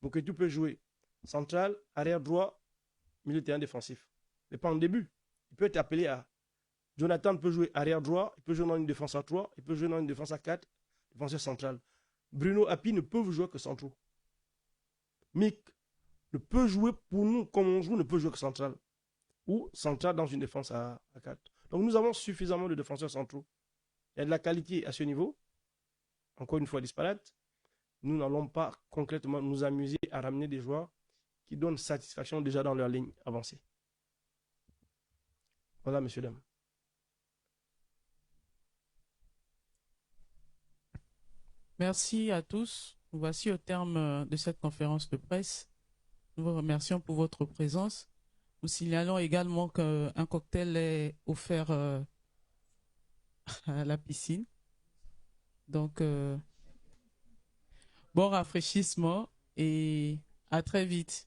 Donc tu peux jouer central, arrière droit, milieu de terrain défensif. Mais pas en début. Il peut être appelé à... Jonathan peut jouer arrière droit, il peut jouer dans une défense à 3, il peut jouer dans une défense à 4, défenseur central. Bruno Happy ne peuvent jouer que centraux. Mick ne peut jouer pour nous comme on joue, ne peut jouer que central. Ou central dans une défense à 4. Donc nous avons suffisamment de défenseurs centraux. Il y a de la qualité à ce niveau, encore une fois disparate. Nous n'allons pas concrètement nous amuser à ramener des joueurs qui donnent satisfaction déjà dans leur ligne avancée. Voilà, messieurs, dames. Merci à tous. Voici au terme de cette conférence de presse. Nous vous remercions pour votre présence. Nous signalons également qu'un cocktail est offert à la piscine. Donc, bon rafraîchissement et à très vite.